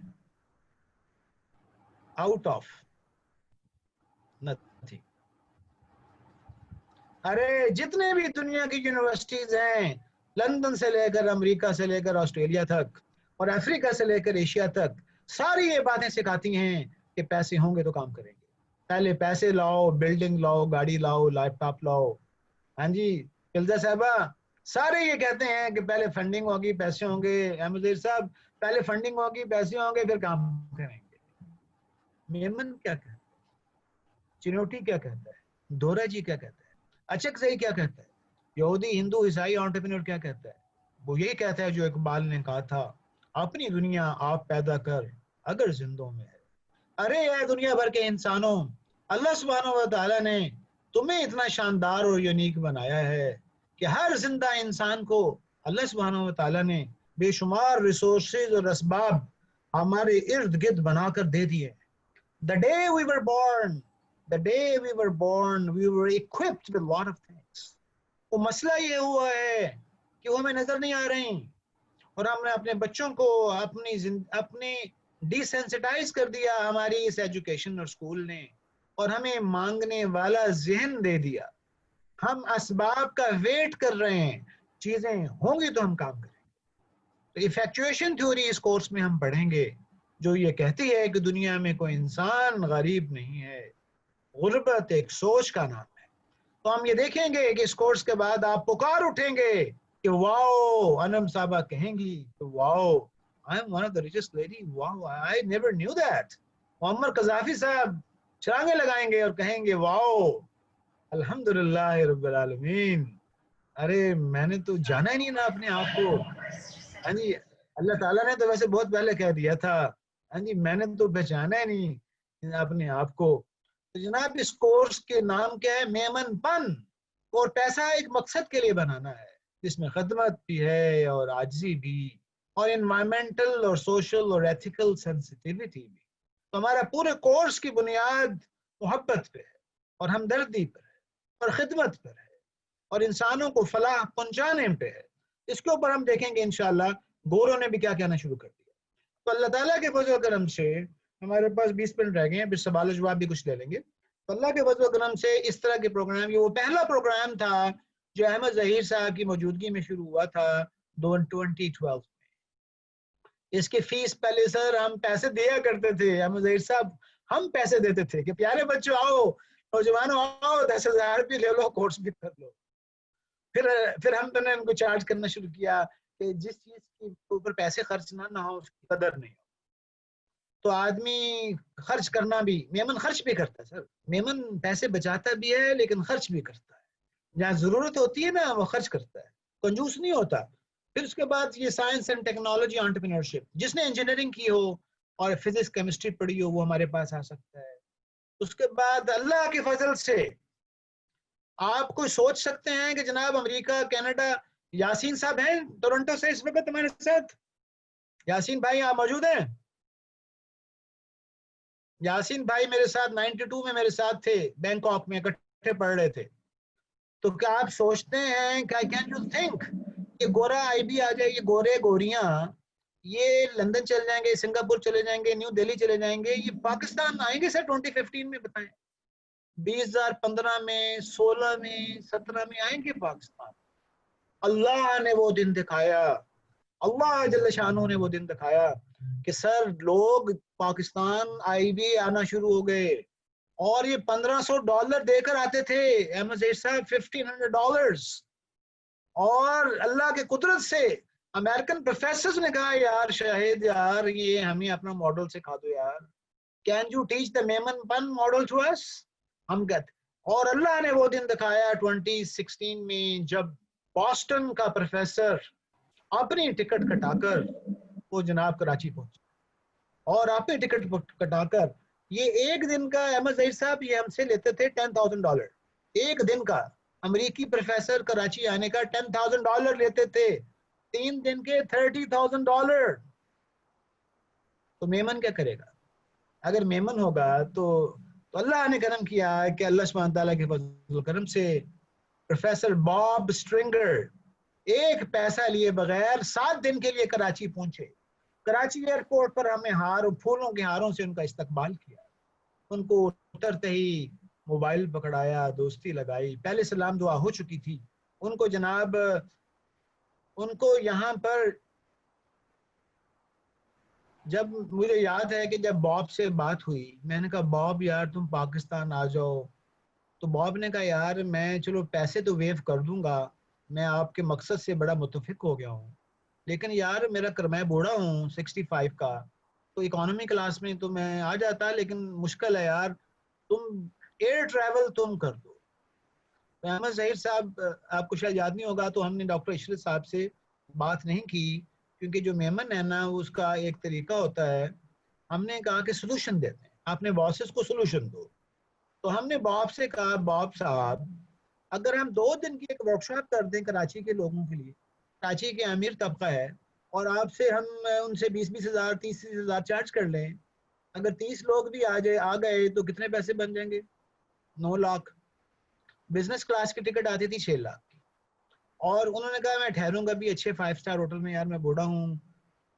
out of nothing. ارے جتنے بھی دنیا کی یونیورسٹیز ہیں, لندن سے لے کر امریکہ سے لے کر آسٹریلیا تک, اور افریقہ سے لے کر ایشیا تک, ساری یہ باتیں سکھاتی ہیں کہ پیسے ہوں گے تو کام کریں گے. پہلے پیسے لاؤ, بلڈنگ لاؤ, گاڑی لاؤ, لیپ ٹاپ لاؤ. ہاں جی فلزہ صاحبہ, سارے یہ کہتے ہیں کہ پہلے فنڈنگ ہوگی پیسے ہوں گے. احمد ظہیر صاحب پہلے فنڈنگ ہوگی پیسے ہوں گے پھر کام کریں گے. میمن کیا کہتا ہے, چنوٹی کیا کہتا ہے, دورا جی کیا کہتا ہے, اچکزئی کیا کہتا ہے, یہودی ہندو عیسائی انٹرپرینور کیا کہتا ہے؟ وہ یہی کہتا ہے جو اقبال نے کہا تھا, اپنی دنیا آپ پیدا کر اگر زندوں میں ہے. ارے اے دنیا بھر کے انسانوں, اللہ سبحانہ و تعالیٰ نے تمہیں اتنا شاندار اور یونیک بنایا ہے کہ ہر زندہ انسان کو اللہ سبحانہ و تعالیٰ نے بے شمار ریسورسز اور اسباب ہمارے ارد گرد بنا کر دے دیے. The day we were born, we were equipped with a lot of things. وہ مسئلہ یہ ہوا ہے کہ وہ ہمیں نظر نہیں آ رہی, اور ہم نے اپنے بچوں کو اپنی ڈیسینسٹائز کر دیا ہماری اس ایجوکیشن اور اسکول نے, اور ہمیں مانگنے والا ذہن دے دیا. ہم اسباب کا ویٹ کر رہے ہیں, چیزیں ہوں گی تو ہم کام کریں گے. تو ایفیکچویشن تھیوری اس کورس میں ہم پڑھیں گے, جو یہ کہتی ہے کہ دنیا میں کوئی انسان غریب نہیں ہے, غربت ایک سوچ کا نام ہے. تو ہم یہ دیکھیں گے کہ اس کورس کے بعد آپ پکار اٹھیں گے کہ واو, انم صاحبہ کہیں گی کہ واو, I am one of the richest lady. Wow, I never knew that. معمر قذافی صاحب چھلانگیں لگائیں گے اور کہیں گے واو, الحمدللہ رب العالمین. ارے میں نے تو جانا ہی نہیں نا اپنے آپ کو. ہاں جی اللہ تعالیٰ نے تو ویسے بہت پہلے کہہ دیا تھا, ہاں جی میں نے تو پہچانا ہی نہیں اپنے آپ کو. تو جناب اس کورس کے نام کیا ہے, میمن پن. اور پیسہ ایک مقصد کے لیے بنانا ہے جس میں خدمت بھی ہے اور عاجزی بھی, اور انوائرمنٹل اور سوشل اور ایتھیکل سینسٹیوٹی بھی. تو ہمارا پورے کورس کی بنیاد محبت پہ ہے, اور ہمدردی پر ہے, اور خدمت پر ہے, اور انسانوں کو فلاح پہنچانے پہ ہے. اس کے اوپر ہم دیکھیں گے انشاءاللہ گوروں نے بھی کیا کہنا شروع کر دیا. تو اللہ تعالیٰ کے فضل و کرم سے ہمارے پاس 20 منٹ رہ گئے ہیں, پھر سوال و جواب بھی کچھ لے لیں گے. تو اللہ کے فضل و کرم سے اس طرح کے پروگرام, یہ وہ پہلا پروگرام تھا جو احمد ظہیر صاحب کی موجودگی میں شروع ہوا تھا 2012 میں. اس کی فیس پہلے سر ہم پیسے دیا کرتے تھے, احمد ظہیر صاحب ہم پیسے دیتے تھے کہ پیارے بچوں آؤ, نوجوانوں آؤ, 10,000 بھی لے لو, کورس بھی کر لو. پھر ہم نے ان کو چارج کرنا شروع کیا کہ جس چیز کے اوپر پیسے خرچ نہ ہو اس کی قدر نہیں ہو. تو آدمی خرچ کرنا بھی، میمن خرچ بھی کرتا ہے سر، میمن پیسے بچاتا بھی ہے لیکن خرچ بھی کرتا ہے. جہاں ضرورت ہوتی ہے نا وہ خرچ کرتا ہے، کنجوس نہیں ہوتا. پھر اس کے بعد یہ سائنس اینڈ ٹیکنالوجی انٹرپرینورشپ، جس نے انجینئرنگ کی ہو اور فزکس کیمسٹری پڑھی ہو وہ ہمارے پاس آ سکتا ہے. اس کے بعد اللہ کے فضل سے آپ کوئی سوچ سکتے ہیں کہ جناب امریکہ، کینیڈا، یاسین صاحب ہیں ٹورنٹو سے اس وقت ہمارے ساتھ؟ یاسین بھائی آپ موجود ہیں؟ یاسین بھائی میرے ساتھ 92 میں میرے ساتھ تھے، بینکاک میں اکٹھے پڑھ رہے تھے. تو کیا آپ سوچتے ہیں کہ کین یو تھنک کہ گورا آئی بی آ جائے، یہ گورے گوریاں یہ لندن چلے جائیں گے، سنگاپور چلے جائیں گے، نیو دہلی چلے جائیں گے، یہ پاکستان آئیں گے سر 2015 میں؟ بتائیں 2015 میں، 16 میں، 17 میں آئیں گے پاکستان؟ اللہ نے وہ دن دکھایا، اللہ جل شانہ نے وہ دن دکھایا کہ سر لوگ پاکستان آئی بی آنا شروع ہو گئے، اور یہ $1500 دے کر آتے تھے. احمد زہیر صاحب $1500. اور اللہ کے قدرت سے امریکن پروفیسرز نے کہا یار شاہد یار یہ ہمیں اپنا ماڈل سکھا دو یار، can you teach the memon pin model to us? ہم کہتے، اور اللہ نے وہ دن دکھایا 2016 میں جب بoston کا پروفیسر اپنی ٹکٹ کٹا کر وہ جناب کراچی پہنچے، اور اپنی ٹکٹ کٹا کر یہ ایک دن کا، احمد زہیر صاحب یہ ہم سے لیتے تھے $10,000 ایک دن کا. امریکی پروفیسر کراچی آنے کا $10,000 لیتے تھے، 3 دن کے $30,000. تو میمن کیا کرے گا؟ اگر میمن ہوگا تو اللہ نے کرم کیا کہ اللہ سبحانہ تعالیٰ کے فضل و کرم سے پروفیسر باب اسٹرنگر ایک پیسہ لیے بغیر 7 دن کے لیے کراچی پہنچے. کراچی ایئرپورٹ پر ہمیں پھولوں کے ہاروں سے ان کا استقبال کیا، ان کو اترتے ہی موبائل پکڑایا، دوستی لگائی، پہلے سلام دعا ہو چکی تھی. ان کو جناب ان کو یہاں پر جب مجھے یاد ہے کہ جب باب سے بات ہوئی میں نے کہا باب یار تم پاکستان آ جاؤ، تو باب نے کہا یار میں چلو پیسے تو ویو کر دوں گا، میں آپ کے مقصد سے بڑا متفق ہو گیا ہوں، لیکن یار میرا میں بوڑھا ہوں 65 کا، تو اکانومی کلاس میں تو میں آ جاتا لیکن مشکل ہے یار، تم ایئر ٹریول تم کر دو. احمد ظہیر صاحب آپ کو شاید یاد نہیں ہوگا تو ہم نے ڈاکٹر عشرت صاحب سے بات نہیں کی، کیونکہ جو میمن ہے نا اس کا ایک طریقہ ہوتا ہے. ہم نے کہا کہ سلوشن دیتے ہیں، اپنے باسز کو سلوشن دو. تو ہم نے باب سے کہا باب صاحب اگر ہم 2 دن کی ایک ورکشاپ کر دیں کراچی کے لوگوں کے لیے، کراچی کے امیر طبقہ ہے، اور آپ سے ہم ان سے 20 ہزار 30 ہزار چارج کر لیں، اگر 30 لوگ بھی آ گئے تو کتنے پیسے بن جائیں گے؟ 9 لاکھ. بزنس کلاس کی ٹکٹ آتی تھی 6 لاکھ کی، اور انہوں نے کہا میں ٹھہروں گا بھی اچھے 5 اسٹار ہوٹل میں، یار میں بوڑھا ہوں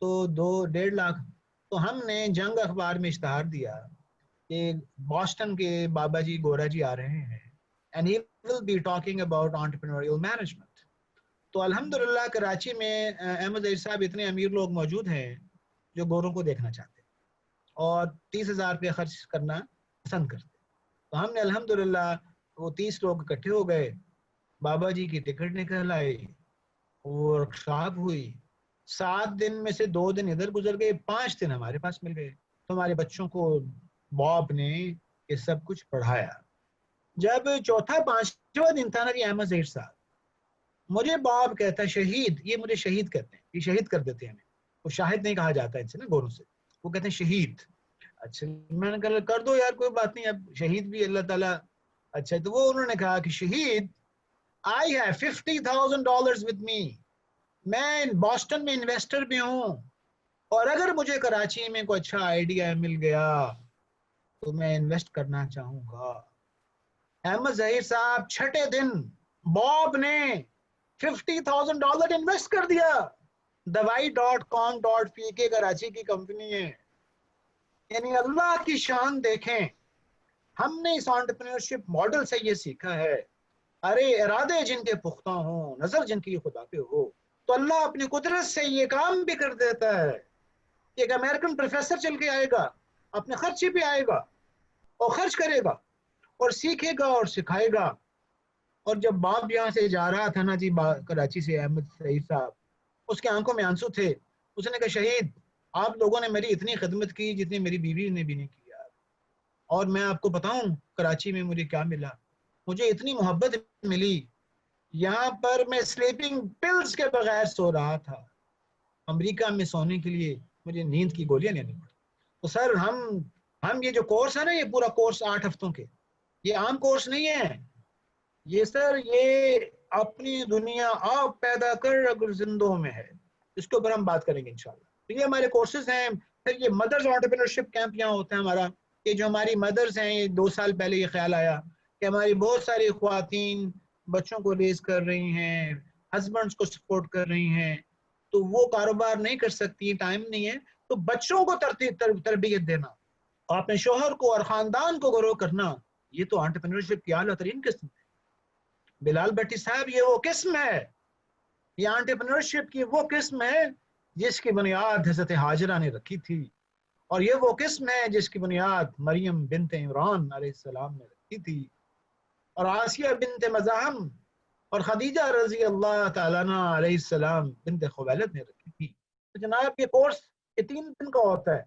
تو 2-1.5 لاکھ. تو ہم نے جنگ اخبار میں اشتہار دیا کہ بوسٹن کے بابا جی گورا جی آ رہے ہیں and he will be talking about entrepreneurial management. تو الحمدللہ کراچی میں احمد ظہیر صاحب اتنے امیر لوگ موجود ہیں جو گوروں کو دیکھنا چاہتے ہیں اور 30,000 روپے خرچ کرنا پسند کرتے. تو ہم نے الحمدللہ وہ 30 لوگ اکٹھے ہو گئے، بابا جی کی ٹکٹ نکل آئی، ورکشاپ ہوئی، 7 دن میں سے 2 دن ادھر گزر گئے، 5 دن ہمارے پاس مل گئے. تو ہمارے بچوں کو باب نے یہ سب کچھ پڑھایا. جب 4تھا-5واں دن تھا نا کہ احمد ظہیر صاحب مجھے باب کہتا ہے شہید، یہ مجھے شہید کہتے ہیں، یہ شہید کر دیتے ہیں ہمیں، وہ شاہد نہیں کہا جاتا ان سے نا گوروں سے، وہ کہتے ہیں شہید. اچھا میں نے کہا کر دو یار کوئی بات نہیں، اب شہید بھی اللہ تعالیٰ. اچھا تو وہ انہوں نے کہا کہ شہید I have $50,000 with me، میں بوسٹن میں انویسٹر بھی ہوں، اور اگر مجھے کراچی میں کوئی اچھا آئیڈیا مل گیا تو میں انویسٹ کرنا چاہوں گا. احمد ظہیر صاحب 6 دن باب نے $50,000 انویسٹ کر دیا. دوائی.com.pk کراچی کی کمپنی ہے. یعنی اللہ کی شان دیکھیں، ہم نے اس انٹرپرینورشپ ماڈل سے یہ سیکھا ہے، ارے ارادے جن کے پختہ ہوں، نظر جن کی خدا پہ ہو، تو اللہ اپنی قدرت سے یہ کام بھی کر دیتا ہے کہ ایک امریکن پروفیسر چل کے آئے گا، اپنے خرچے پہ آئے گا اور خرچ کرے گا اور سیکھے گا اور سکھائے گا. اور جب باپ یہاں سے جا رہا تھا نا جی کراچی سے، احمد سعید صاحب، اس کے آنکھوں میں آنسو تھے. اس نے کہا شہید آپ لوگوں نے میری اتنی خدمت کی جتنی میری بیوی نے بھی نہیں کیا. اور میں آپ کو بتاؤں کراچی میں مجھے کیا ملا، مجھے اتنی محبت ملی. یہاں پر میں سلیپنگ پلز کے بغیر سو رہا تھا، امریکہ میں سونے کے لیے مجھے نیند کی گولیاں لینی پڑی. تو سر ہم یہ جو کورس ہے نا، یہ پورا کورس 8 ہفتوں کے، یہ عام کورس نہیں ہے. یہ سر یہ اپنی دنیا آپ پیدا کر اگر زندوں میں ہے، اس کے اوپر ہم بات کریں گے انشاءاللہ. تو یہ ہمارے کورسز ہیں. پھر یہ مدرز انٹرپرینورشپ کیمپ یہاں ہوتا ہے ہمارا. یہ جو ہماری مدرز ہیں، یہ 2 سال پہلے یہ خیال آیا کہ ہماری بہت ساری خواتین بچوں کو ریز کر رہی ہیں، ہسبینڈز کو سپورٹ کر رہی ہیں، تو وہ کاروبار نہیں کر سکتی، ٹائم نہیں ہے. تو بچوں کو تربیت دینا، اپنے شوہر کو اور خاندان کو گرو کرنا، یہ تو انٹرپرینورشپ کی اعلیٰ ترین قسم ہے. بلال بھٹی صاحب یہ وہ قسم ہے، یہ انٹرپرینورشپ کی وہ قسم ہے جس کی بنیاد حضرت حاجرہ نے رکھی تھی، اور یہ وہ قسم ہے جس کی بنیاد مریم بنت عمران علیہ السلام نے رکھی تھی، اور آسیہ بنت مزاحم اور خدیجہ رضی اللہ تعالیٰ عنہ علیہ السلام بنت خویلد نے رکھی تھی. تو جناب یہ کورس یہ 3 دن کا ہوتا ہے،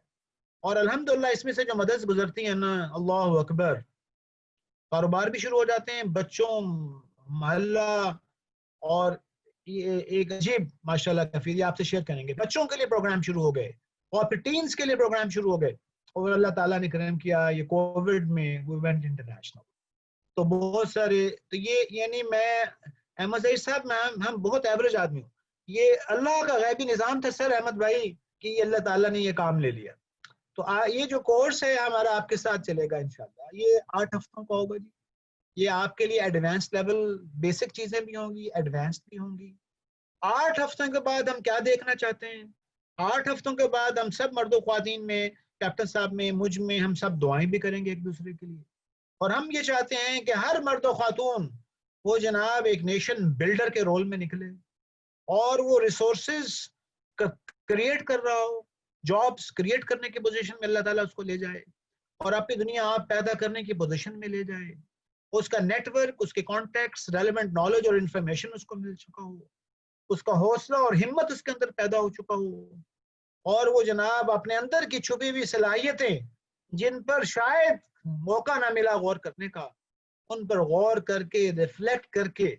اور الحمدللہ اس میں سے جو مدرس گزرتی ہیں نا، اللہ اکبر، کاروبار بھی شروع ہو جاتے ہیں، بچوں، محلہ، اور یہ ایک عجیب ماشاءاللہ کفیل آپ سے شیئر کریں گے. بچوں کے لیے پروگرام شروع ہو گئے، اور پھر ٹینز کے لیے پروگرام شروع ہو گئے، اور اللہ تعالیٰ نے کرم کیا یہ کووڈ میں وی وینٹ انٹرنیشنل. تو بہت سارے، تو یہ یعنی میں احمد سعید صاحب میں ہم بہت ایوریج آدمی ہوں. یہ اللہ کا غیبی نظام تھا سر احمد بھائی کہ یہ اللہ تعالیٰ نے یہ کام لے لیا. تو یہ جو کورس ہے ہمارا آپ کے ساتھ چلے گا انشاءاللہ. یہ 8 ہفتوں کا ہوگا جی. یہ آپ کے لیے ایڈوانس لیول، بیسک چیزیں بھی ہوں گی، ایڈوانس بھی ہوں گی. 8 ہفتوں کے بعد ہم کیا دیکھنا چاہتے ہیں؟ 8 ہفتوں کے بعد ہم سب مرد و خواتین میں، کیپٹن صاحب میں، مجھ میں، ہم سب دعائیں بھی کریں گے ایک دوسرے کے لیے. اور ہم یہ چاہتے ہیں کہ ہر مرد و خاتون وہ جناب ایک نیشن بلڈر کے رول میں نکلے، اور وہ ریسورسز کریٹ کر رہا ہو، جابس کریٹ کرنے کی پوزیشن میں اللہ تعالیٰ اس کو لے جائے، اور اپنی دنیا آپ پیدا کرنے کی پوزیشن میں لے جائے. اس کا نیٹ ورک، اس کے کانٹیکٹس، ریلیونٹ نالج اور انفارمیشن اس کو مل چکا ہو، اس کا حوصلہ اور ہمت اس کے اندر پیدا ہو چکا ہو، اور وہ جناب اپنے اندر کی چھپی ہوئی صلاحیتیں جن پر شاید موقع نہ ملا غور کرنے کا، ان پر غور کر کے، ریفلیکٹ کر کے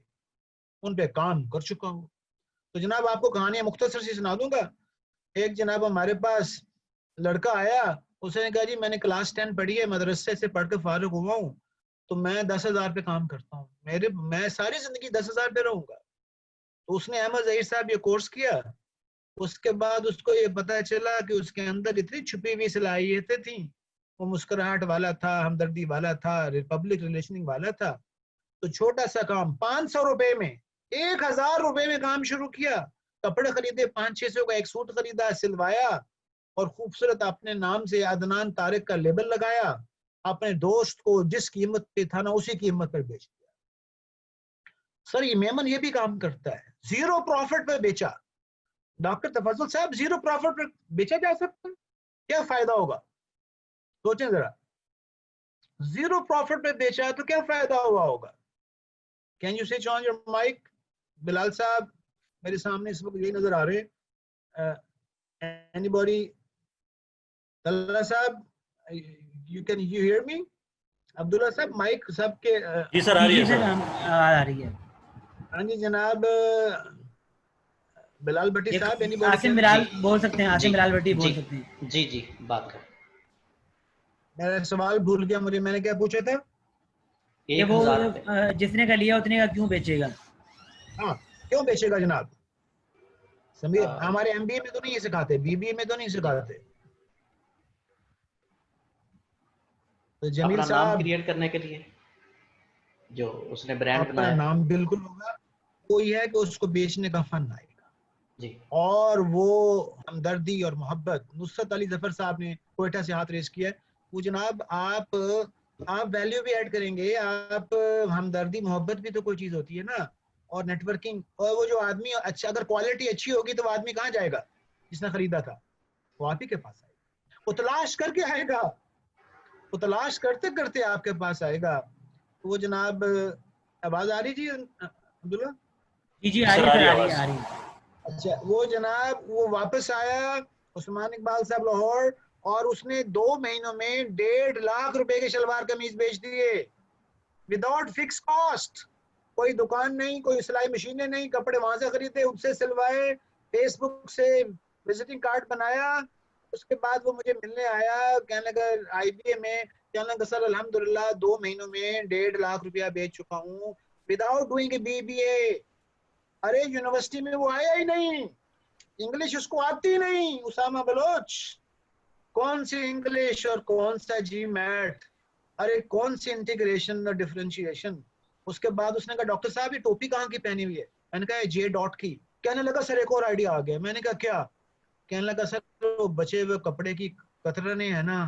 ان پہ کام کر چکا ہو. تو جناب آپ کو کہانیاں مختصر سی سنا دوں گا. ایک جناب ہمارے پاس لڑکا آیا، اس نے کہا جی میں نے کلاس 10 پڑھی ہے، مدرسے سے پڑھ کے فارغ ہوا ہوں، تو میں 10,000 پہ کام کرتا ہوں، میں ساری زندگی 10,000 پہ رہوں گا. تو اس نے احمد ظہیر صاحب یہ کورس کیا. اس کے بعد اس کو یہ پتا چلا کہ اس کے اندر اتنی چھپی ہوئی صلاحیتیں تھیں. وہ مسکراہٹ والا تھا، ہمدردی والا تھا، پبلک ریلیشننگ والا تھا. تو چھوٹا سا کام 500 روپے میں، 1,000 روپے میں کام شروع کیا. کپڑے خریدے، 500-600 کا ایک سوٹ خریدا، سلوایا، اور خوبصورت اپنے نام سے عدنان طارق کا لیبل لگایا، اپنے دوست کو جس قیمت پہ تھا نا اسی قیمت پر بیچ دیا. سر یہ میمن یہ بھی کام کرتا ہے، 0 پروفٹ پہ بیچا. ڈاکٹر تفضل صاحب 0 پروفٹ پہ بیچا جا سکتا ہے؟ کیا فائدہ ہوگا؟ سوچیں ذرا، 0 پروفٹ پہ بیچا تو کیا فائدہ ہوا ہوگا؟ Can you switch on your mic? Bilal sahab میرے سامنے اس وقت یہی نظر آ رہے. Any body? Talha sahab you can you hear me? Abdullah sahab mic سب کے جی سر آ رہی ہے سر سر. آ رہی ہے. ہاں جی جناب بلال بھٹی صاحب اینی باڈی عاصم بلال بول سکتے ہیں، عاصم جی بلال بھٹی بول جی سکتے ہیں. جی جی بات کر. میرا سوال بھول گیا مجھے، میں نے کیا پوچھا تھا؟ کہ وہ 1,000 روپے. جس نے کا لیا اتنے کا کیوں بیچے گا؟ ہاں کیوں بیچے گا جناب؟ ہمارے ایم بی اے میں تو نہیں سکھاتے، بی بی اے میں تو نہیں سکھاتے. تو جمیل اپنا نام صاحب کریٹ کرنے کے لیے جو اس نے برانڈ اپنا بنایا. نام بالکل ہوگا، وہ یہ ہے کہ اس کو بیچنے کا فن آئے گا، جی اور وہ ہمدردی اور محبت. نصرت علی ظفر صاحب نے کوئٹہ سے ہاتھ ریز کیا ہے. وہ جناب آپ ویلیو بھی ایڈ کریں گے، آپ ہمدردی محبت بھی تو کوئی چیز ہوتی ہے نا، اور نیٹ ورکنگ. اور وہ جو آدمی اچھا، اگر کوالٹی اچھی ہوگی تو وہ آدمی کہاں جائے گا جس نے خریدا تھا؟ وہ آپ ہی کے پاس آئے گا، وہ تلاش کر کے آئے گا، وہ تلاش کرتے کرتے آپ کے پاس آئے گا. وہ جناب آواز آ رہی جی عبداللہ؟ جی جی آ رہی سر، آ ہے رہی سر، ہے آ رہی ہے آواز۔ آ رہی ہے۔ اچھا وہ جناب وہ واپس آیا عثمان اقبال صاحب لاہور، اور اس نے 2 مہینوں میں 1.5 لاکھ روپے کے شلوار قمیض بیچ دیے وداؤٹ فکس کاسٹ. کوئی دکان نہیں، کوئی سلائی مشینیں نہیں، کپڑے وہاں سے خریدے، ان سے سلوائے، فیس بک سے وزٹنگ کارڈ بنایا. اس کے بعد وہ مجھے ملنے آیا، کہنے لگا آئی بی اے میں، کہنے لگا سر الحمدللہ 2 مہینوں میں 1.5 لاکھ روپیہ بیچ چکا ہوں without doing a B B A. ارے یونیورسٹی میں وہ آیا ہی نہیں، انگلش اس کو آتی نہیں. اسامہ بلوچ کون سی انگلش اور کون سا جی میٹ، ارے کون سی انٹیگریشن اور ڈفرینشیشن. اس کے بعد اس نے کہا ڈاکٹر صاحب یہ ٹوپی کہاں کی پہنی ہوئی ہے؟ میں نے کہا جے ڈاٹ کی. کہنے لگا سر ایک اور آئیڈیا آ گیا. میں نے کہا کیا؟ کہنے لگا سر وہ بچے ہوئے کپڑے کی کترنے ہیں نا،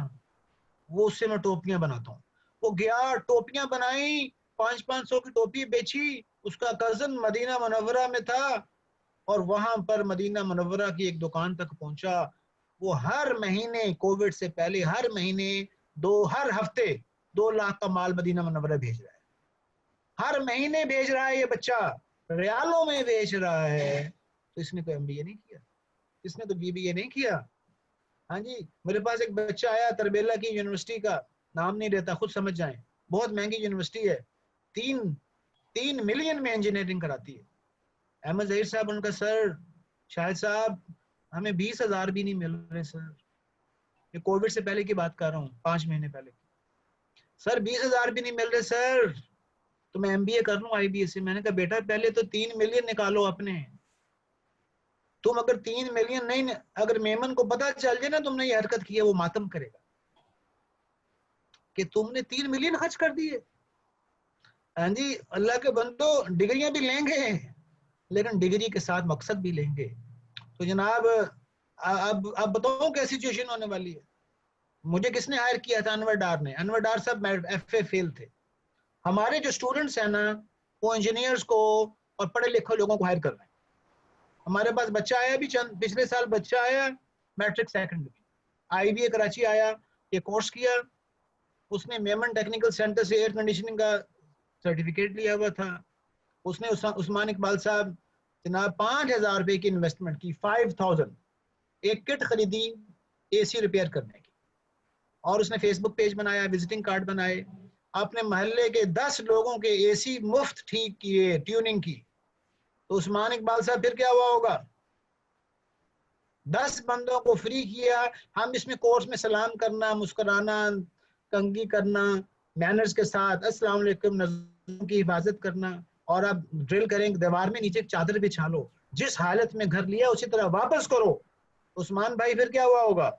وہ اس سے میں ٹوپیاں بناتا ہوں. وہ گیا ٹوپیاں بنائی، 500 کی ٹوپی بیچی. اس کا کزن مدینہ منورہ میں تھا، اور وہاں پر مدینہ منورہ کی ایک دکان تک پہنچا. وہ ہر مہینے کووڈ سے پہلے ہر مہینے ہر ہفتے 2 لاکھ کا مال مدینہ منورہ بھیج رہا ہے. ہر مہینے بھیج رہا ہے یہ بچہ، ریالوں میں بیچ رہا ہے. تو اس نے کوئی MBA نہیں کیا، اس نے تو BBA نہیں کیا. ہاں جی میرے پاس ایک بچہ آیا تربیلا کی یونیورسٹی کا، نام نہیں لیتا خود سمجھ جائیں، بہت مہنگی یونیورسٹی ہے، 3 ملین میں انجینئرنگ کراتی ہے. احمد ظہیر صاحب ان کا سر شاہد صاحب ہمیں 20,000 بھی نہیں مل رہے سر. یہ کووڈ سے پہلے کی بات کر رہا ہوں، 5 مہینے پہلے. سر 20,000 بھی نہیں مل رہے سر، تو میں MBA کر لوں IBA سے. میں نے کہا بیٹا پہلے تو 3 ملین نکالو اپنے. تم اگر 3 ملین نہیں، اگر میمن کو پتا چل جائے نا تم نے یہ حرکت کی ہے، وہ ماتم کرے گا کہ تم نے 3 ملین خرچ کر دیے. ہاں جی اللہ کے بندو ڈگریاں بھی لیں گے لیکن ڈگری کے ساتھ مقصد بھی لیں گے. تو جناب اب بتاؤ کیا سچویشن ہونے والی ہے. مجھے کس نے ہائر کیا تھا؟ انور ڈار نے. انور ڈار صاحب FA فیل تھے. ہمارے جو اسٹوڈنٹس ہیں نا وہ انجینئرز کو اور پڑھے لکھے لوگوں کو ہائر کر رہے ہیں. ہمارے پاس بچہ آیا بھی پچھلے سال بچہ آیا میٹرک سیکنڈ میں، IBA کراچی آیا، یہ کورس کیا. اس نے میمن ٹیکنیکل سینٹر سے ایئر کنڈیشننگ کا سرٹیفکیٹ لیا ہوا تھا. اس نے عثمان اقبال صاحب جناب 5,000 روپے کی انویسٹمنٹ کی، 5,000 ایک کٹ خریدی AC ریپیئر کرنے کی، اور اس نے فیس بک پیج بنایا، وزٹنگ کارڈ بنائے، اپنے محلے کے 10 لوگوں کے AC مفت ٹھیک کیے، ٹیوننگ کی. تو عثمان اقبال صاحب پھر کیا ہوا ہوگا؟ 10 بندوں کو فری کیا. ہم اس میں کورس میں سلام کرنا، مسکرانا، کنگھی کرنا، مینرز کے ساتھ السلام علیکم، نظروں کی حفاظت کرنا. اور اب ڈرل کریں گے دیوار میں نیچے چادر بچھا لو، جس حالت میں گھر لیا اسی طرح واپس کرو. عثمان بھائی پھر کیا ہوا ہوگا؟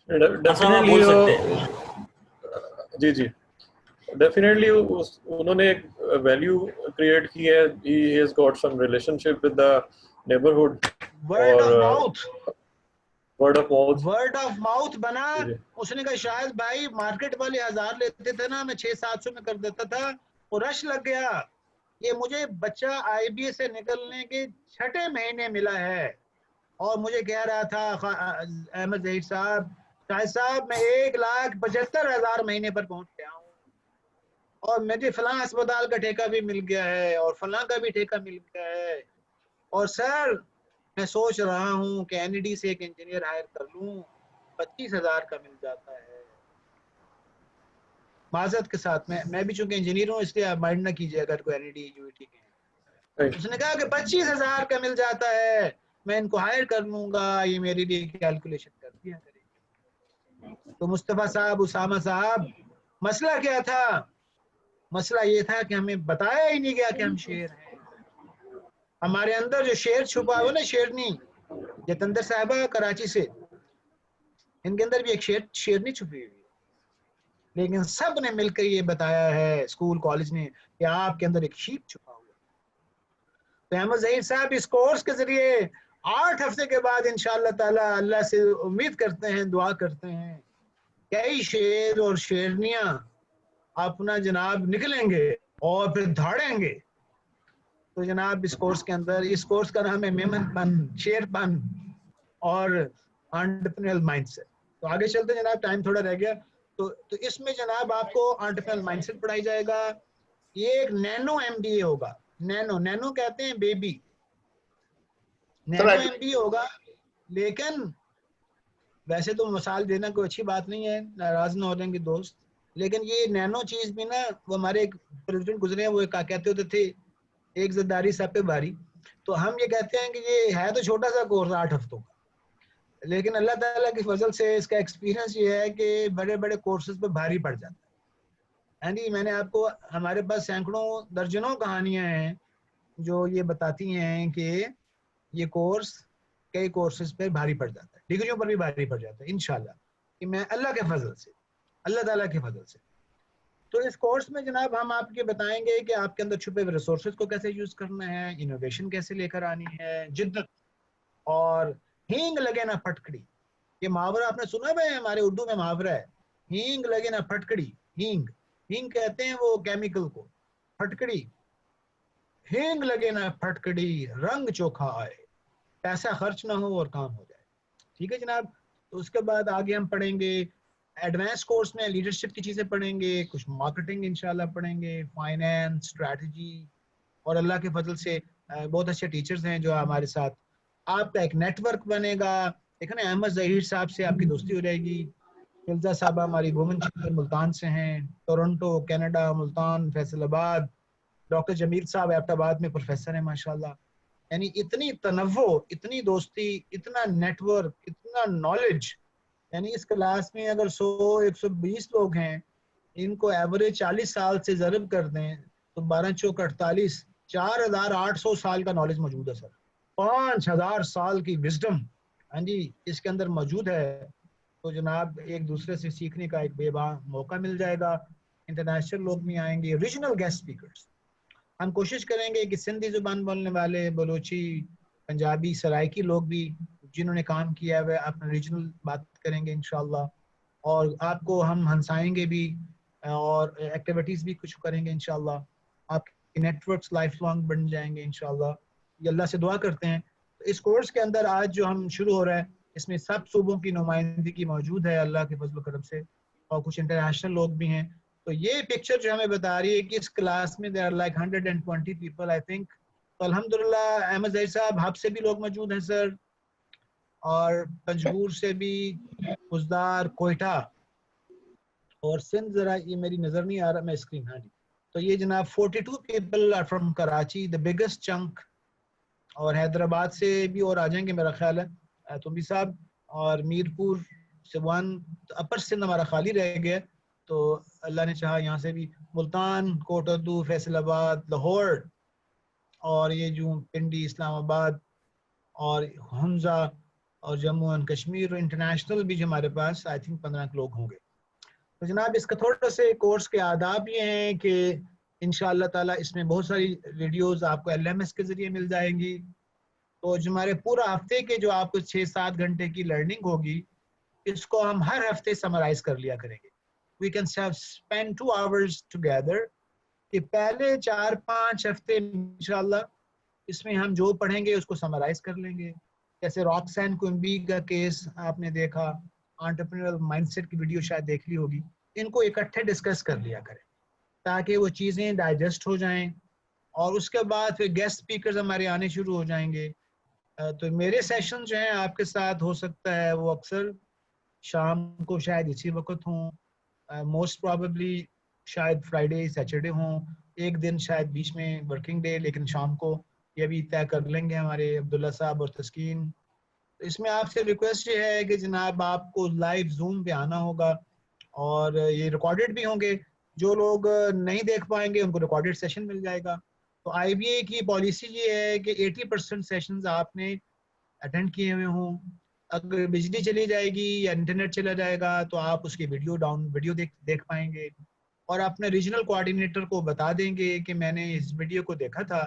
صاحب آپ بول سکتے ہیں. جی جی ڈیفینیٹلی انہوں نے ایک ویلیو کریٹ کی ہے. He has got some relation ship with the neighbourhood, word of mouth, word of mouth. Word of mouth بنا. اس نے کہا شاید بھائی مارکیٹ والے 1000 لیتے تھے نا، میں 600-700 میں کر دیتا تھا. وہ رش لگ گیا. یہ مجھے بچہ IBA سے نکلنے کے 6 مہینے ملا ہے، اور مجھے کہہ رہا تھا احمد ظہیر صاحب، شاہد صاحب میں 1,75,000 مہینے پر پہنچ گیا ہوں، اور مجھے فلاں اسپتال کا ٹھیکہ بھی مل گیا ہے، اور فلاں کا بھی ٹھیکہ مل گیا ہے. اور سر میں سوچ رہا ہوں کہ NED سے ایک انجینئر ہائر کر لوں، 25,000 کا مل جاتا ہے. معذرت کے ساتھ میں بھی چونکہ انجینئر ہوں اس لیے آپ مائنڈ نہ کیجیے اگر کوئی NED UET کے ہیں. اس نے کہا کہ 25,000 کا مل جاتا ہے، میں ان کو ہائر کر لوں گا، یہ میرے لیے کیلکولیشن کر دیا کرے گی. تو مصطفیٰ صاحب، اسامہ صاحب، مسئلہ کیا تھا؟ مسئلہ یہ تھا کہ ہمیں بتایا ہی نہیں گیا کہ ہم شیر ہیں. ہمارے اندر جو شیر چھپا ہوا نا، شیرنی جتندر صاحبہ کراچی سے، ان کے اندر بھی ایک شیرنی چھپی ہوئی ہے، لیکن سب نے مل کر یہ بتایا ہے اسکول کالج نے کہ آپ کے اندر ایک شیپ چھپا ہوا ہے. تو احمد ظہیر صاحب اس کورس کے ذریعے 8 ہفتے کے بعد انشاءاللہ تعالی اللہ سے امید کرتے ہیں، دعا کرتے ہیں، کئی شیر اور شیرنیاں اپنا جناب نکلیں گے اور پھر دھاڑیں گے. تو جناب اس کورس کے اندر، اس کورس کا نام ہے میمن پن، شیر پن اور انٹرپرینیورل مائنڈ سیٹ. تو آگے چلتے جناب، ٹائم تھوڑا رہ گیا. تو اس میں جناب آپ کو انٹرپرینیورل مائنڈ سیٹ پڑھائی جائے گا، یہ ایک نینو MBA ہوگا. نینو کہتے ہیں بیبی, نینو MBA ہوگا. لیکن ویسے تو مثال دینا کوئی اچھی بات نہیں ہے, ناراض نہ ہو جائیں گے دوست, لیکن یہ نینو چیز بھی نا, وہ ہمارے ایک پریزیڈنٹ گزرے ہیں, وہ کہتے ہوتے تھے ایک زداری سب پہ بھاری. تو ہم یہ کہتے ہیں کہ یہ ہے تو چھوٹا سا کورس 8 ہفتوں کا, لیکن اللہ تعالیٰ کی فضل سے اس کا ایکسپیرینس یہ ہے کہ بڑے بڑے کورسز پہ بھاری پڑ جاتا ہے. ہاں جی, میں نے آپ کو, ہمارے پاس سینکڑوں درجنوں کہانیاں ہیں جو یہ بتاتی ہیں کہ یہ کورس کئی کورسز پہ بھاری پڑ جاتا ہے, ڈگریوں پر بھی بھاری پڑ جاتا ہے انشاءاللہ, کہ میں اللہ کے فضل سے, اللہ تعالیٰ کے فضل سے. تو اس کورس میں جناب ہم آپ کے بتائیں گے کہ آپ کے اندر چھپے ہوئے ریسورسز کو کیسے یوز کرنا ہے, انوویشن کیسے لے کر آنی ہے, جدت, اور ہینگ لگے نہ پھٹکڑی. یہ محاورہ آپ نے سنا ہے, ہمارے اردو میں محاورہ ہے, ہینگ لگے نہ پھٹکڑی. ہینگ کہتے ہیں وہ کیمیکل کو, پھٹکڑی ہینگ لگے نہ پھٹکڑی, رنگ چوکھا آئے, پیسہ خرچ نہ ہو اور کام ہو جائے. ٹھیک ہے جناب. تو اس کے بعد آگے ہم پڑھیں گے ایڈوانس کورس میں لیڈرشپ کی چیزیں پڑھیں گے, کچھ مارکیٹنگ انشاءاللہ پڑھیں گے, فائنینس, اسٹریٹجی, اور اللہ کے فضل سے بہت اچھے ٹیچرز ہیں جو ہمارے ساتھ. آپ کا ایک نیٹ ورک بنے گا. دیکھیں نا, احمد ظہیر صاحب سے آپ کی دوستی ہو جائے گی, فلزہ صاحبہ ہماری وومن چیمبر ملتان سے ہیں, ٹورنٹو, کینیڈا, ملتان, فیصل آباد. ڈاکٹر جمیل صاحب ایبٹ آباد میں پروفیسر ہیں ماشاءاللہ. یعنی اتنی تنوع, اتنی دوستی, اتنا نیٹ ورک, اتنا نالج. یعنی اس کلاس میں اگر 100-120 لوگ ہیں, ان کو ایوریج 40 سال سے ضرب کر دیں تو 12 چوک 48, 4800 سال کا نالج موجود ہے سر. 5000 سال کی وزڈم ہاں جی اس کے اندر موجود ہے. تو جناب ایک دوسرے سے سیکھنے کا ایک بے باں موقع مل جائے گا. انٹرنیشنل لوگ بھی آئیں گے, ریجنل گیسٹ اسپیکرز. ہم کوشش کریں گے کہ سندھی زبان بولنے والے, بلوچی, پنجابی, سرائکی لوگ بھی جنہوں نے کام کیا ہے اپنا ریجنل بات کریں گے انشاءاللہ, اور آپ کو ہم ہنسائیں گے بھی, اور ایکٹیویٹیز بھی کچھ کریں گے انشاءاللہ. آپ کے نیٹ ورکس لائف لانگ بن جائیں گے انشاءاللہ, یہ اللہ سے دعا کرتے ہیں. اس کورس کے اندر آج جو ہم شروع ہو رہا ہے, اس میں سب صوبوں کی نمائندگی موجود ہے اللہ کے فضل و کرم سے, اور کچھ انٹرنیشنل لوگ بھی ہیں. تو یہ پکچر جو ہمیں بتا رہی ہے کہ اس کلاس میں there are like 120 people I think. تو الحمدللہ احمد ظہیر صاحب ہب سے بھی لوگ موجود ہیں سر, اور پنجگور سے بھی, مزدار, کوئٹہ, اور سندھ. ذرا یہ میری نظر نہیں آ رہا, میں اسکرین, ہاں جی. تو یہ جناب 42 people are from Karachi, the biggest chunk. اور حیدرآباد سے بھی اور آ جائیں گے میرا خیال ہے, تمبی صاحب, اور میرپور سے 1. اپر سندھ ہمارا خالی رہ گیا, تو اللہ نے چاہا یہاں سے بھی ملتان, کوٹ اردو, فیصل آباد, لاہور, اور یہ جو پنڈی, اسلام آباد, اور حمزہ, اور جموں اینڈ کشمیر. انٹرنیشنل بھی جو ہمارے پاس آئی تھنک 15 لوگ ہوں گے. تو جناب اس کا تھوڑا سے کورس کے آداب یہ ہیں کہ انشاءاللہ تعالیٰ اس میں بہت ساری ویڈیوز آپ کو LMS کے ذریعے مل جائیں گی. تو جو ہمارے پورا ہفتے کے جو آپ کو 6-7 گھنٹے کی لرننگ ہوگی, اس کو ہم ہر ہفتے سمرائز کر لیا کریں گے. We can spend 2 hours together. کہ پہلے 4-5 ہفتے انشاءاللہ اس میں ہم جو پڑھیں گے اس کو سمرائز کر لیں گے. جیسے راکسین کوئمبی کا کیس آپ نے دیکھا, انٹرپرینیورل مائنڈ سیٹ کی ویڈیو شاید دیکھ لی ہوگی. ان کو اکٹھے ڈسکس کر لیا کریں تاکہ وہ چیزیں ڈائجسٹ ہو جائیں, اور اس کے بعد پھر گیسٹ اسپیکرز ہمارے آنے شروع ہو جائیں گے. تو میرے سیشن جو ہیں آپ کے ساتھ ہو سکتا ہے وہ اکثر شام کو شاید اسی وقت ہوں, موسٹ پرابیبلی شاید فرائیڈے سیٹرڈے ہوں, ایک دن شاید بیچ میں ورکنگ ڈے, لیکن شام کو یہ بھی طے کر لیں گے ہمارے عبداللہ صاحب اور تسکین. اس میں آپ سے ریکویسٹ یہ ہے کہ جناب آپ کو لائیو زوم پہ آنا ہوگا, اور یہ ریکارڈڈ بھی ہوں گے. جو لوگ نہیں دیکھ پائیں گے ان کو ریکارڈڈ سیشن مل جائے گا. تو IBA کی پالیسی یہ ہے کہ 80% سیشنز آپ نے اٹینڈ کیے ہوئے ہوں. اگر بجلی چلی جائے گی یا انٹرنیٹ چلا جائے گا تو آپ اس کی ویڈیو دیکھ پائیں گے, اور اپنے ریجنل کوآرڈینیٹر کو بتا دیں گے کہ میں نے اس ویڈیو کو دیکھا تھا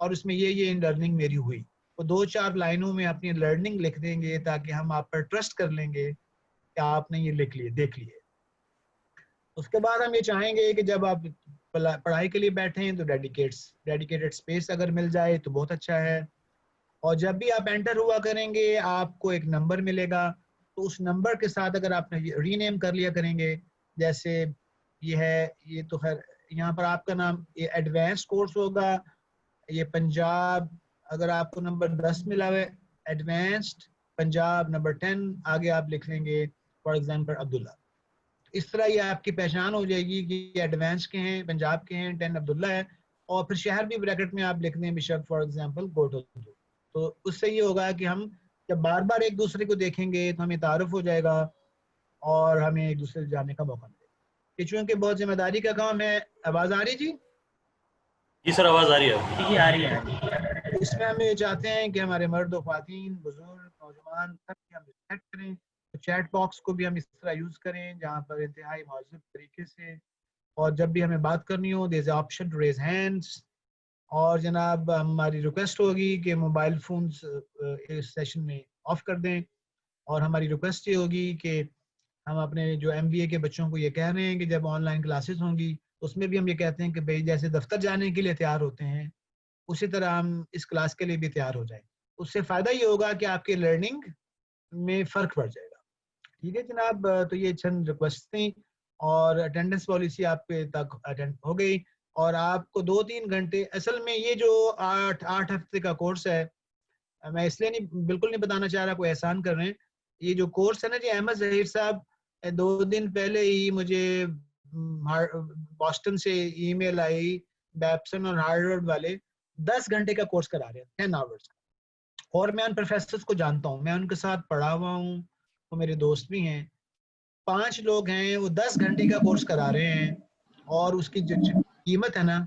اور اس میں یہ لرننگ میری ہوئی. وہ 2-4 لائنوں میں اپنی لرننگ لکھ دیں گے تاکہ ہم آپ پر ٹرسٹ کر لیں گے کہ آپ نے یہ لکھ لیے, دیکھ لیے. اس کے بعد ہم یہ چاہیں گے کہ جب آپ پڑھائی کے لیے بیٹھیں تو ڈیڈیکیٹڈ اسپیس اگر مل جائے تو بہت اچھا ہے. اور جب بھی آپ انٹر ہوا کریں گے آپ کو ایک نمبر ملے گا, تو اس نمبر کے ساتھ اگر آپ نے ری نیم کر لیا کریں گے, جیسے یہ ہے, یہ تو خیر یہاں پر آپ کا نام یہ ایڈوانس کورس ہوگا. یہ پنجاب اگر آپ کو نمبر 10 ملا ہوا ہے ایڈوانسڈ پنجاب نمبر 10 آگے آپ لکھ لیں گے فار ایگزامپل عبداللہ. اس طرح یہ آپ کی پہچان ہو جائے گی کہ یہ ایڈوانس کے ہیں پنجاب کے ہیں 10 عبداللہ ہے. اور پھر شہر بھی بریکٹ میں آپ لکھ دیں بشپ فار ایگزامپل گوٹو. تو اس سے یہ ہوگا کہ ہم جب بار بار ایک دوسرے کو دیکھیں گے تو ہمیں تعارف ہو جائے گا اور ہمیں ایک دوسرے سے جاننے کا موقع ملے گا. یہ چونکہ بہت ذمہ داری کا کام ہے. آواز آ رہی جی؟ جی سر آواز آ رہی ہے. جی آ رہی ہے. اس میں ہم یہ چاہتے ہیں کہ ہمارے مرد و خواتین بزرگ نوجوان سب کی ہم رسپیکٹ کریں. چیٹ باکس کو بھی ہم اس طرح یوز کریں جہاں پر انتہائی مہذب طریقے سے, اور جب بھی ہمیں بات کرنی ہو دیر از آپشن ٹو ریز ہینڈس. اور جناب ہماری ریکویسٹ ہوگی کہ موبائل فونز اس سیشن میں آف کر دیں. اور ہماری ریکویسٹ یہ ہوگی کہ ہم اپنے جو MBA کے بچوں کو یہ کہہ رہے ہیں کہ جب آن لائن کلاسز ہوں گی اس میں بھی ہم یہ کہتے ہیں کہ بھئی جیسے دفتر جانے کے لیے تیار ہوتے ہیں اسی طرح ہم اس کلاس کے لیے بھی تیار ہو جائیں. اس سے فائدہ یہ ہوگا کہ آپ کے لرننگ میں فرق پڑ جائے گا. ٹھیک ہے جناب, تو یہ چند ریکویسٹ تھیں اور اٹینڈنس پالیسی آپ کے تک اٹینڈ ہو گئی. اور آپ کو 2-3 گھنٹے اصل میں یہ جو 8 ہفتے کا کورس ہے, میں اس لیے بالکل نہیں بتانا چاہ رہا کوئی احسان کر رہے ہیں. یہ جو کورس ہے نا جی, احمد ظہیر صاحب 2 دن پہلے ہی مجھے بoston سے ای میل آئی, بیپسن اور ہارورڈ والے 10 گھنٹے کا کورس کرا رہے ہیں 10 آورس کا. اور میں ان پروفیسرز کو جانتا ہوں, میں ان کے ساتھ پڑھا ہوا ہوں, وہ میرے دوست بھی ہیں. 5 لوگ ہیں وہ 10 گھنٹے کا کورس کرا رہے ہیں اور اس کی جو قیمت ہے نا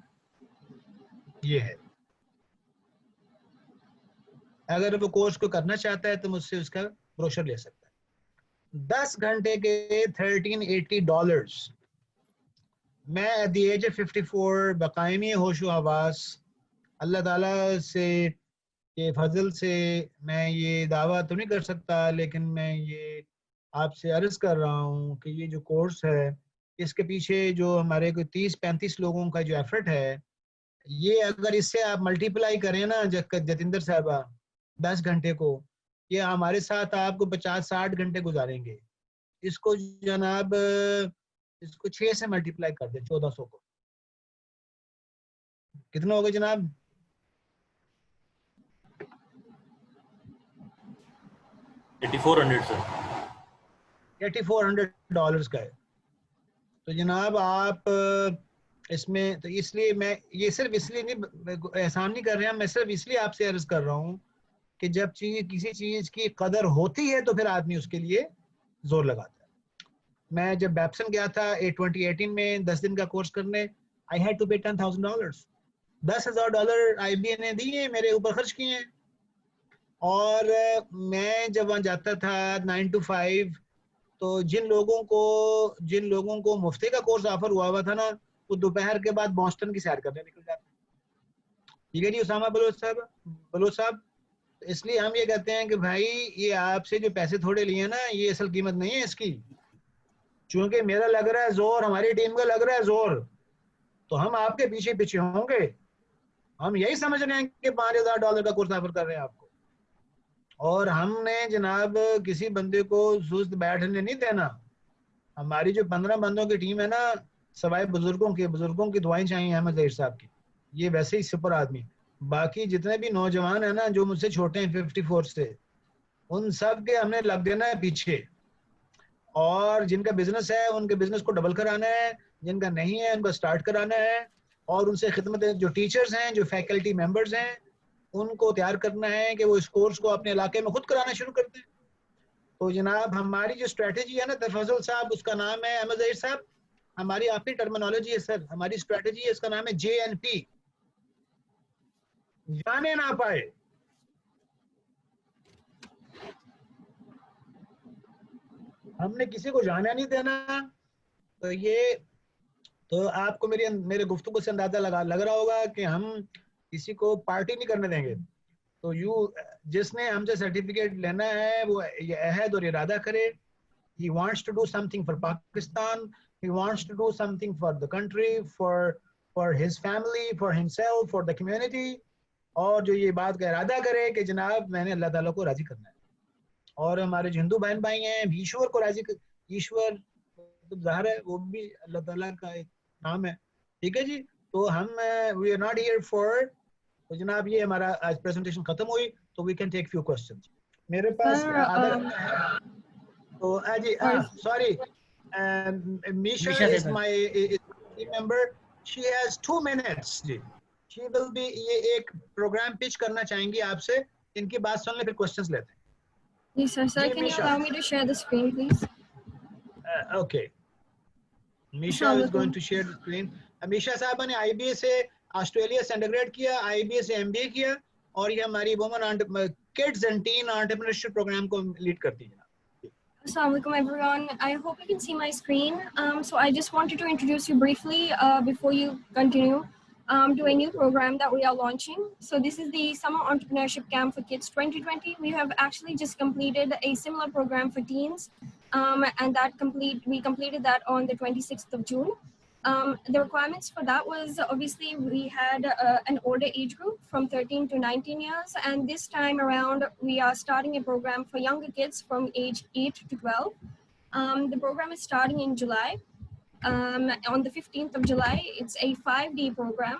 یہ ہے. اگر وہ کورس کو کرنا چاہتا ہے تو مجھ سے اس کا بروشر لے سکتا ہے. 10 گھنٹے کے $1380. میں ایٹ دی ایج آف 54 بقائمی ہوش و حواس اللہ تعالیٰ سے کے فضل سے میں یہ دعویٰ تو نہیں کر سکتا, لیکن میں یہ آپ سے عرض کر رہا ہوں کہ یہ جو کورس ہے اس کے پیچھے جو ہمارے کوئی 30-35 لوگوں کا جو ایفرٹ ہے, یہ اگر اس سے آپ ملٹیپلائی کریں نا جتیندر صاحبہ 10 گھنٹے کو, یہ ہمارے ساتھ آپ کو 50-60 گھنٹے گزاریں گے. اس کو جناب اس کو 6 سے ملٹیپلائی کر دیں 1400 کو, کتنا ہوگا جناب؟ $8,400 سر. $8,400 کا ہے. تو جناب آپ اس میں تو اس لیے میں یہ صرف اس لیے نہیں احسان نہیں کر رہے ہیں, میں صرف اس لیے آپ سے عرض کر رہا ہوں کہ جب کسی چیز کی قدر ہوتی ہے تو پھر آدمی اس کے لیے زور لگاتا ہے. میں جب بیپسن گیا تھا 2018 میں 10 دن کا کورس کرنے, I had to pay $10,000. $10,000 IBA نے دیے, میرے اوپر خرچ کیے ہیں. اور میں جب وہاں جاتا تھا 9 to 5, تو جن لوگوں کو مفتی کا کورس آفر ہوا تھا نا, وہ دوپہر کے بعد بوسٹن کی سیر کرنے نکل جاتے. ٹھیک ہے جی اسامہ بلوچ صاحب, اس لیے ہم یہ کہتے ہیں کہ بھائی یہ آپ سے جو پیسے تھوڑے لیے نا یہ اصل قیمت نہیں ہے اس کی. چونکہ میرا لگ رہا ہے زور, ہماری ٹیم کا لگ رہا ہے زور, تو ہم آپ کے پیچھے ہوں گے. ہم یہی سمجھ رہے ہیں کہ $5,000 کا کورس آفر کر رہے ہیں آپ کو, اور ہم نے جناب کسی بندے کو سست بیٹھنے نہیں دینا. ہماری جو 15 بندوں کی ٹیم ہے نا, سوائے بزرگوں کی دعائیں چاہیے احمد ظہیر صاحب کی, یہ ویسے ہی سپر آدمی. باقی جتنے بھی نوجوان ہیں نا جو مجھ سے چھوٹے ہیں 54 سے, ان سب کے ہم نے لگ دینا ہے پیچھے. اور جن کا بزنس ہے ان کے بزنس کو ڈبل کرانا ہے, جن کا نہیں ہے ان کو سٹارٹ کرانا ہے, اور ان سے خدمت جو ٹیچرز ہیں جو فیکلٹی ممبرز ہیں ان کو تیار کرنا ہے کہ وہ اس کورس کو اپنے علاقے میں خود کرانا شروع کر دیں. تو جناب ہماری جو اسٹریٹجی ہے نا تفضل صاحب, اس کا نام ہے احمد ظہیر صاحب, ہماری آپ کی ٹرمینالوجی ہے سر, ہماری اسٹریٹجی ہے, اس کا نام ہے JNP, جانے نہ پائے. ہم نے کسی کو جانا نہیں دینا. تو یہ تو آپ کو میرے گفتگو سے اندازہ لگ رہا ہوگا کہ ہم کسی کو پارٹی نہیں کرنے دیں گے. تو جس نے ہم سے سرٹیفکیٹ لینا ہے وہ یہ عہد اور ارادہ کرے. He wants to do something for Pakistan. He wants to do something for the country, for his family, for himself, for the community. اور جو یہ بات کا ارادہ کرے کہ جناب میں نے اللہ تعالیٰ کو راضی کرنا ہے. اور ہمارے جو ہندو بہن بھائی ہیں ایشور کو راضی ایشور ظاہر ہے وہ بھی اللہ تعالیٰ کا ایک نام ہے, ٹھیک ہے جی. تو ہم we are not here for, تو جناب یہ ہمارا آج پریزنٹیشن ختم ہوئی, تو we can take few questions. میرے پاس تو جی sorry Misha is my member, she has 2 minutes جی. شی ول بی, یہ ایک پروگرام پچ کرنا چاہیں گی آپ سے, ان کی بات سن لیں پھر کوسچنز لیتے ہیں. Yes, sir. Sir, can you allow me to share the screen, please? Okay. Misha is going to share the screen. Misha صاحبہ نے آئی بی اے سے آسٹریلیا سے انڈرگریڈ کیا, آئی بی اے سے ایم بی اے کیا, اور یہ ہماری women kids and teen entrepreneurship program کو لیڈ کرتی ہیں. Assalamualaikum everyone. I hope you can see my screen. So I just wanted to introduce you briefly before you continue to a new program that we are launching. So this is the Summer Entrepreneurship Camp for Kids 2020. We have actually just completed a similar program for teens, and we completed that on the 26th of June. The requirements for that was obviously we had an older age group from 13 to 19 years, and this time around we are starting a program for younger kids from age 8 to 12. The program is starting in July. On the 15th of July, it's a 5-day program.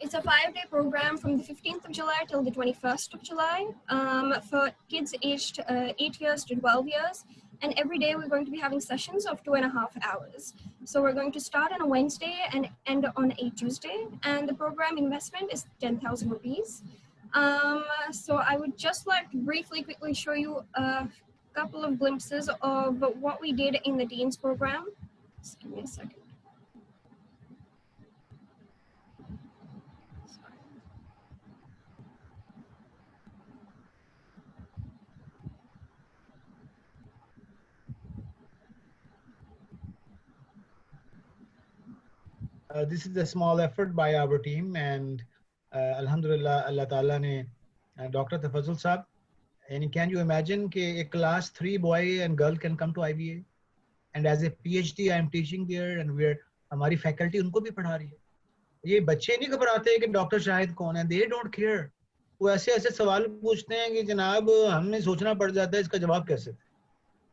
It's a 5-day program from the 15th of July till the 21st of July for kids aged 8 years to 12 years. And every day we're going to be having sessions of 2.5 hours. So we're going to start on a Wednesday and end on a Tuesday. And the program investment is 10,000 rupees. So I would just like to quickly show you a couple of glimpses of what we did in the Dean's program. Just give me a second. This is a small effort by our team, and alhamdulillah Allah Ta'ala ne Dr. Tafazzul Saab, and can you imagine کہ a class 3 boy and girl can come to IBA, and as a PhD I am teaching there, and ہماری faculty ان کو بھی پڑھا رہی ہے. یہ بچے نہیں گھبراتے کہ ڈاکٹر شاہد کون ہے, they don't care. وہ ایسے سوال پوچھتے ہیں کہ جناب ہمیں سوچنا پڑ جاتا ہے اس کا جواب کیسے دیں.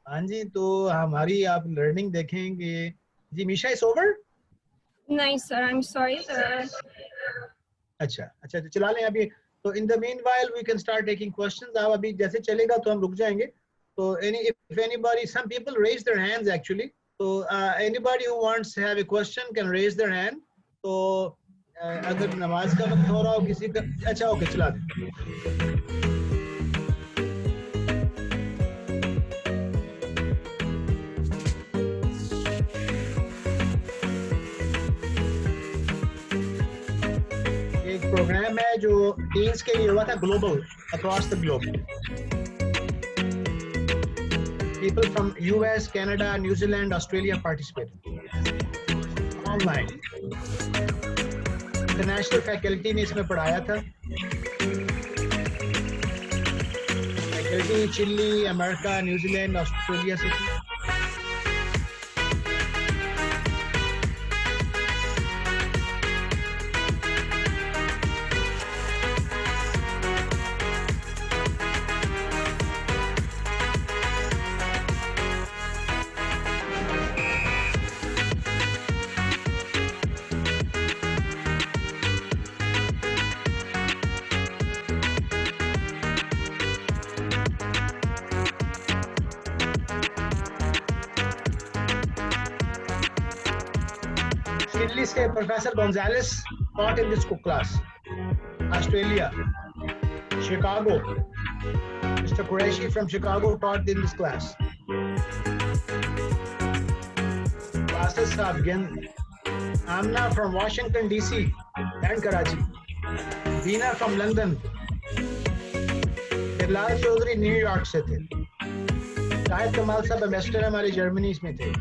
ہاں جی, تو ہماری آپ لرننگ دیکھیں گے جی. میشا is over. نہیں سر, I'm sorry sir. اچھا چلا لیں ابھی. تو in the meanwhile we can start taking questions. آپ ابھی جیسے چلے گا تو ہم رک جائیں گے. تو if anybody, some people raise their hands actually. So anybody who wants to have a question can raise their hand. تو اگر نماز کا وقت ہو رہا ہو کسی کا, اچھا اوکے چلا دیں. پروگرام ہے جو ٹینس کے لیے ہوا تھا global, across the globe. People from US, Canada, New Zealand, Australia participate on line. International faculty نے اس میں پڑھایا تھا. فیکلٹی چلی, امریکہ, نیوزی لینڈ, آسٹریلیا سے تھی. Professor Gonzalez taught in this class. Australia, Chicago, Mr. Qureshi from Chicago taught in this class. Classes are again Amna from Washington DC and Karachi, Dina from London, Bilal Chaudhary New York سے تھے, شاہد کمال صاحب ambassador ہمارے جرمنی میں تھے.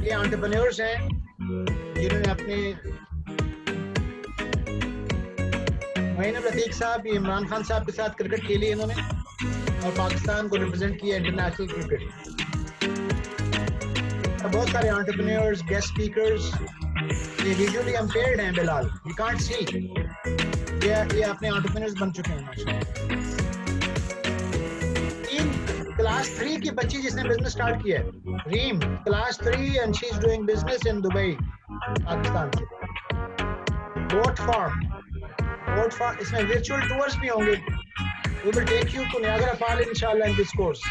یہ entrepreneurs ہیں جنہوں نے اپنے, معین الرفیق صاحب یہ عمران خان صاحب کے ساتھ کرکٹ کھیلی انہوں نے, اور پاکستان کو ریپرزینٹ کیا انٹرنیشنل کرکٹ. بہت سارے انٹرپرینیورز, گیسٹ اسپیکرز, یہ ویژولی امپیئرڈ ہیں. بلال یو کانٹ سی, یہ اپنے انٹرپرینیورز بن چکے ہیں. کلاس 3 کی بچی جس نے بزنس سٹارٹ کیا ہے, ریم, class 3 and she is doing business in Dubai, Pakistan سے. گوٹ فارم, اس میں ورچوئل ٹورز بھی ہوں گے. We will take you to Niagara Falls inshallah in this course.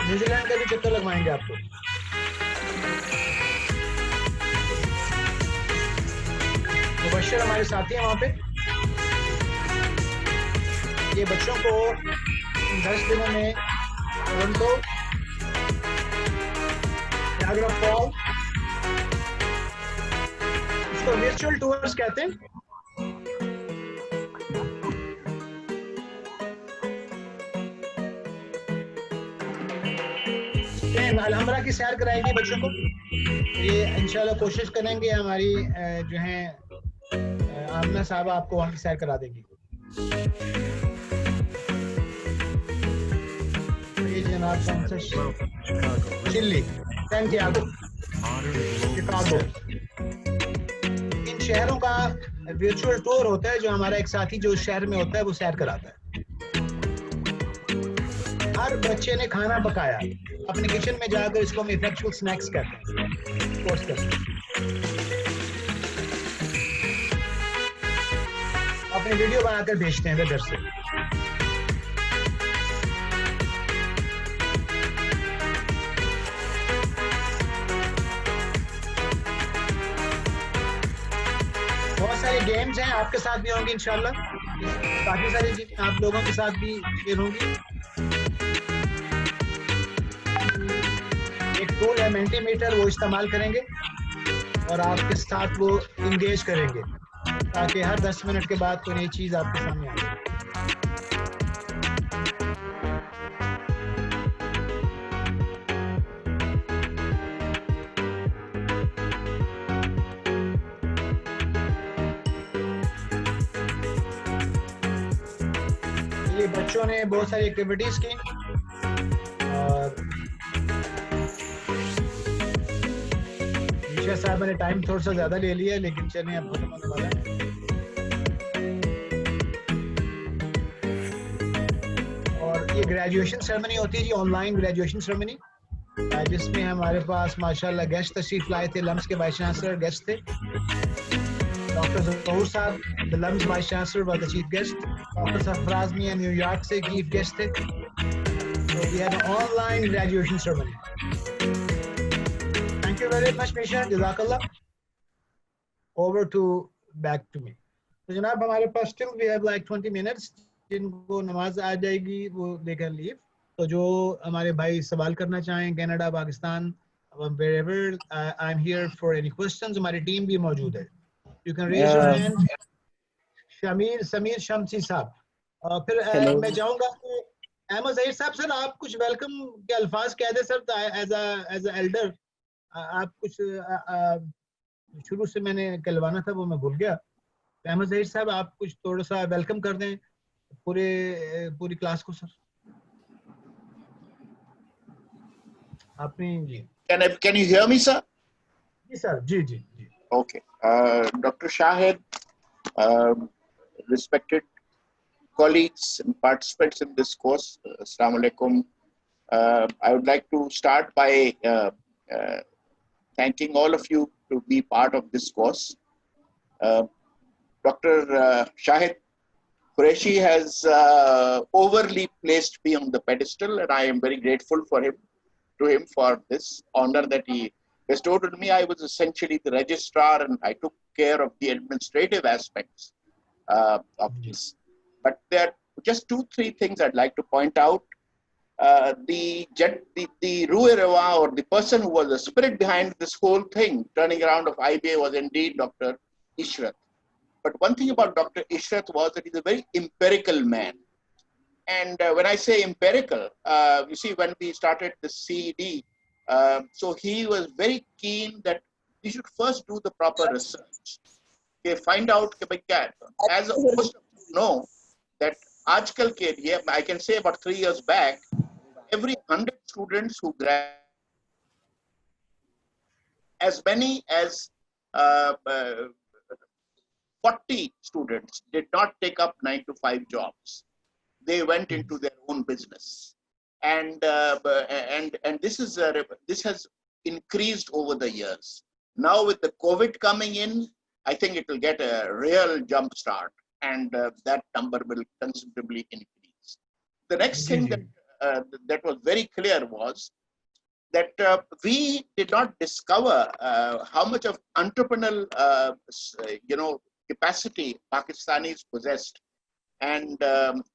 New Zealand کا بھی چکر لگوائیں گے آپ کو. مبشر ہمارے ساتھی ہیں وہاں پہ. یہ بچوں کو 10 دنوں میں ٹورنٹو, نیاگرا فال, اس کو ورچوئل ٹورز کہتے ہیں. الحمرا کی سیر کرائے گی بچوں کو. یہ انشاءاللہ کوشش کریں گے ہماری جو ہیں آمنہ صاحبہ آپ کو وہاں کی سیر کرا دیں گی. یہ جناب چلی, سینٹیاگو, شکاگو, ان شہروں کا ورچوئل ٹور ہوتا ہے جو ہمارا ایک ساتھی جو شہر میں ہوتا ہے وہ سیر کراتا ہے. ہر بچے نے کھانا پکایا اپنے کچن میں جا کر, اس کو ہم ایفیکچوئل سنیکس کہتے ہیں. کورس کرتے ہیں. اپنی ویڈیو بنا کر بھیجتے ہیں ادھر سے. بہت سارے گیمز ہیں آپ کے ساتھ بھی ہوں گی انشاءاللہ. کافی ساری چیزیں آپ لوگوں کے ساتھ بھی شیئر ہوں گی. ایک ٹول ہے مینٹی میٹر, وہ استعمال کریں گے اور آپ کے ساتھ وہ انگیج کریں گے تاکہ ہر 10 منٹ کے بعد کوئی نئی چیز آپ کے سامنے آ جائے. یہ بچوں نے بہت ساری ایکٹیویٹیز کی اور صاحب نے ٹائم تھوڑا سا زیادہ لے لیا لیکن چلیں اب ختم ہونے والا ہے. اور یہ گریجویشن سیرمنی ہوتی ہے جی, آن لائن گریجویشن سیرمنی, جس میں ہمارے پاس ماشاءاللہ گیسٹ تشریف لائے تھے. لمس کے وائس چانسلر گیسٹ تھے, doctor Zahoor sahab, the LUMS vice chancellor was the chief guest. Doctor Sarfaraz Mian New York سے چیف گیسٹ تھے. So we had an online graduation ceremony. Thank you very much, Misha. Jazakallah. Over to back to me. تو جناب ہمارے پاس still we have like 20 minutes. جن کو نماز آ جائے گی وہ لے کر لیو. تو جو ہمارے بھائی سوال کرنا چاہیں Canada, Pakistan, wherever, I'm here for any questions. ہماری ٹیم بھی موجود ہے. You can raise your hand. Sameer شمسی صاحب. پھر میں چاہوں گا کہ احمد ظہیر صاحب, سر آپ کچھ ویلکم کے الفاظ کہہ دیں سر. ایز اے ایلڈر آپ کچھ شروع سے میں نے کہلوانا تھا وہ میں بھول گیا. احمد ظہیر صاحب آپ کچھ تھوڑا سا ویلکم کر دیں پوری کلاس کو سر. آپ نے جی. Can you hear me, sir? G sir, G G G. Okay. Dr. Shahid, respected colleagues and participants in this course, Assalamu alaikum. I would like to start by thanking all of you to be part of this course. Dr. Shahid Qureshi has overly placed me on the pedestal, and I am very grateful to him for this honor that he bestowed on me. I was essentially the registrar, and I took care of the administrative aspects of this. But there are just 2-3 things I'd like to point out. The Rue Reva, or the person who was the spirit behind this whole thing, turning around of IBA, was indeed Dr. Ishrat. But one thing about Dr. Ishrat was that he's a very empirical man. And when I say empirical, you see, when we started the CED, so he was very keen that we should first do the proper research. Okay, find out, as most of you know, that aajkal ke liye, I can say about 3 years back, every 100 students who graduate, as many as 40 students did not take up 9-to-5 jobs. They went into their own business. and this has increased over the years. Now with the COVID coming in, I think it will get a real jump start, and that number will considerably increase. The next thing that was very clear was that we did not discover how much of entrepreneurial capacity Pakistanis possessed. And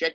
check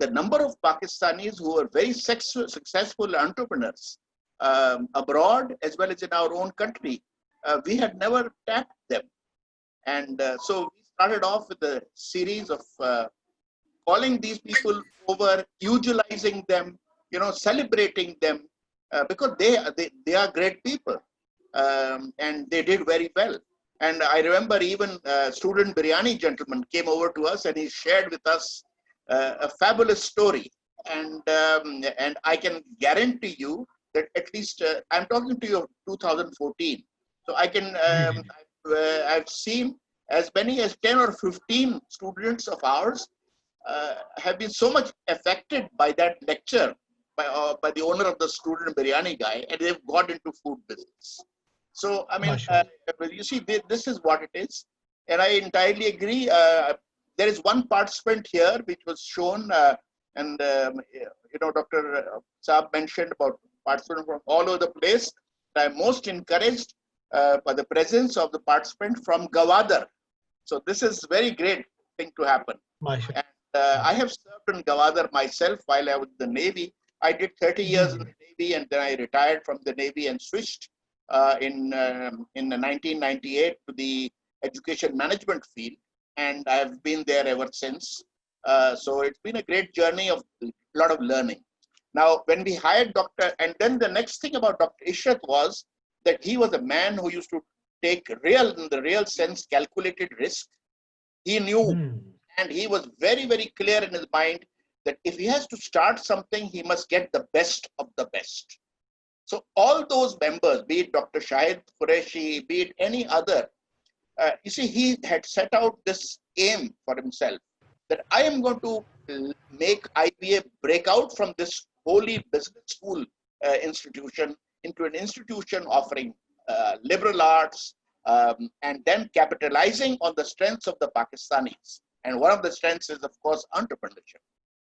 the number of Pakistanis who were very successful entrepreneurs abroad as well as in our own country, we had never tapped them. And so we started off with a series of calling these people over, utilizing them, celebrating them, because they are great people. And they did very well. And I remember even student Biryani gentleman came over to us and he shared with us a fabulous story. And I can guarantee you that at least, I'm talking to you of 2014. So I can, I've seen as many as 10 or 15 students of ours have been so much affected by that lecture by the owner of the student Biryani guy, and they've got into food business. So, I mean, you see, this is what it is. And I entirely agree. There is one participant here which was shown, and, Dr. Saab mentioned about participants from all over the place. I'm most encouraged by the presence of the participant from Gawadar. So this is very great thing to happen. And, I have served in Gawadar myself while I was in the Navy. I did 30 years in the Navy, and then I retired from the Navy and switched in 1998 to the education management field, and I have been there ever since. So it's been a great journey of a lot of learning. Now, when we hired and then the next thing about Dr. Ishrat was that he was a man who used to take in the real sense, calculated risk. He knew, and he was very, very clear in his mind that if he has to start something, he must get the best of the best. So all those members, be it Dr. Shahid Qureshi, be it any other, you see, he had set out this aim for himself that I am going to make IBA break out from this holy business school institution into an institution offering liberal arts and then capitalizing on the strengths of the Pakistanis. And one of the strengths is, of course, entrepreneurship.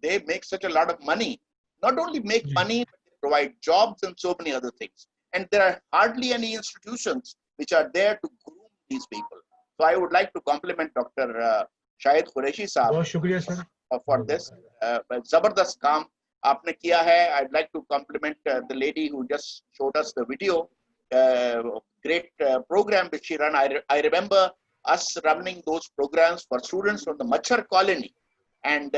they make such a lot of money. Not only make money, but they provide jobs and so many other things. And there are hardly any institutions which are there to groom these people. So I would like to compliment Dr. Shahid Qureshi Saab for this. Zabardast kaam aapne kiya hai. I'd like to compliment the lady who just showed us the video. Great program which she ran. I remember us running those programs for students from the Machar colony. And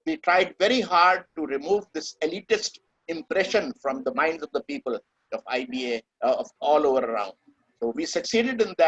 we tried very hard to remove this elitist impression from the minds of the people of IBA, of all over around. So we succeeded in that.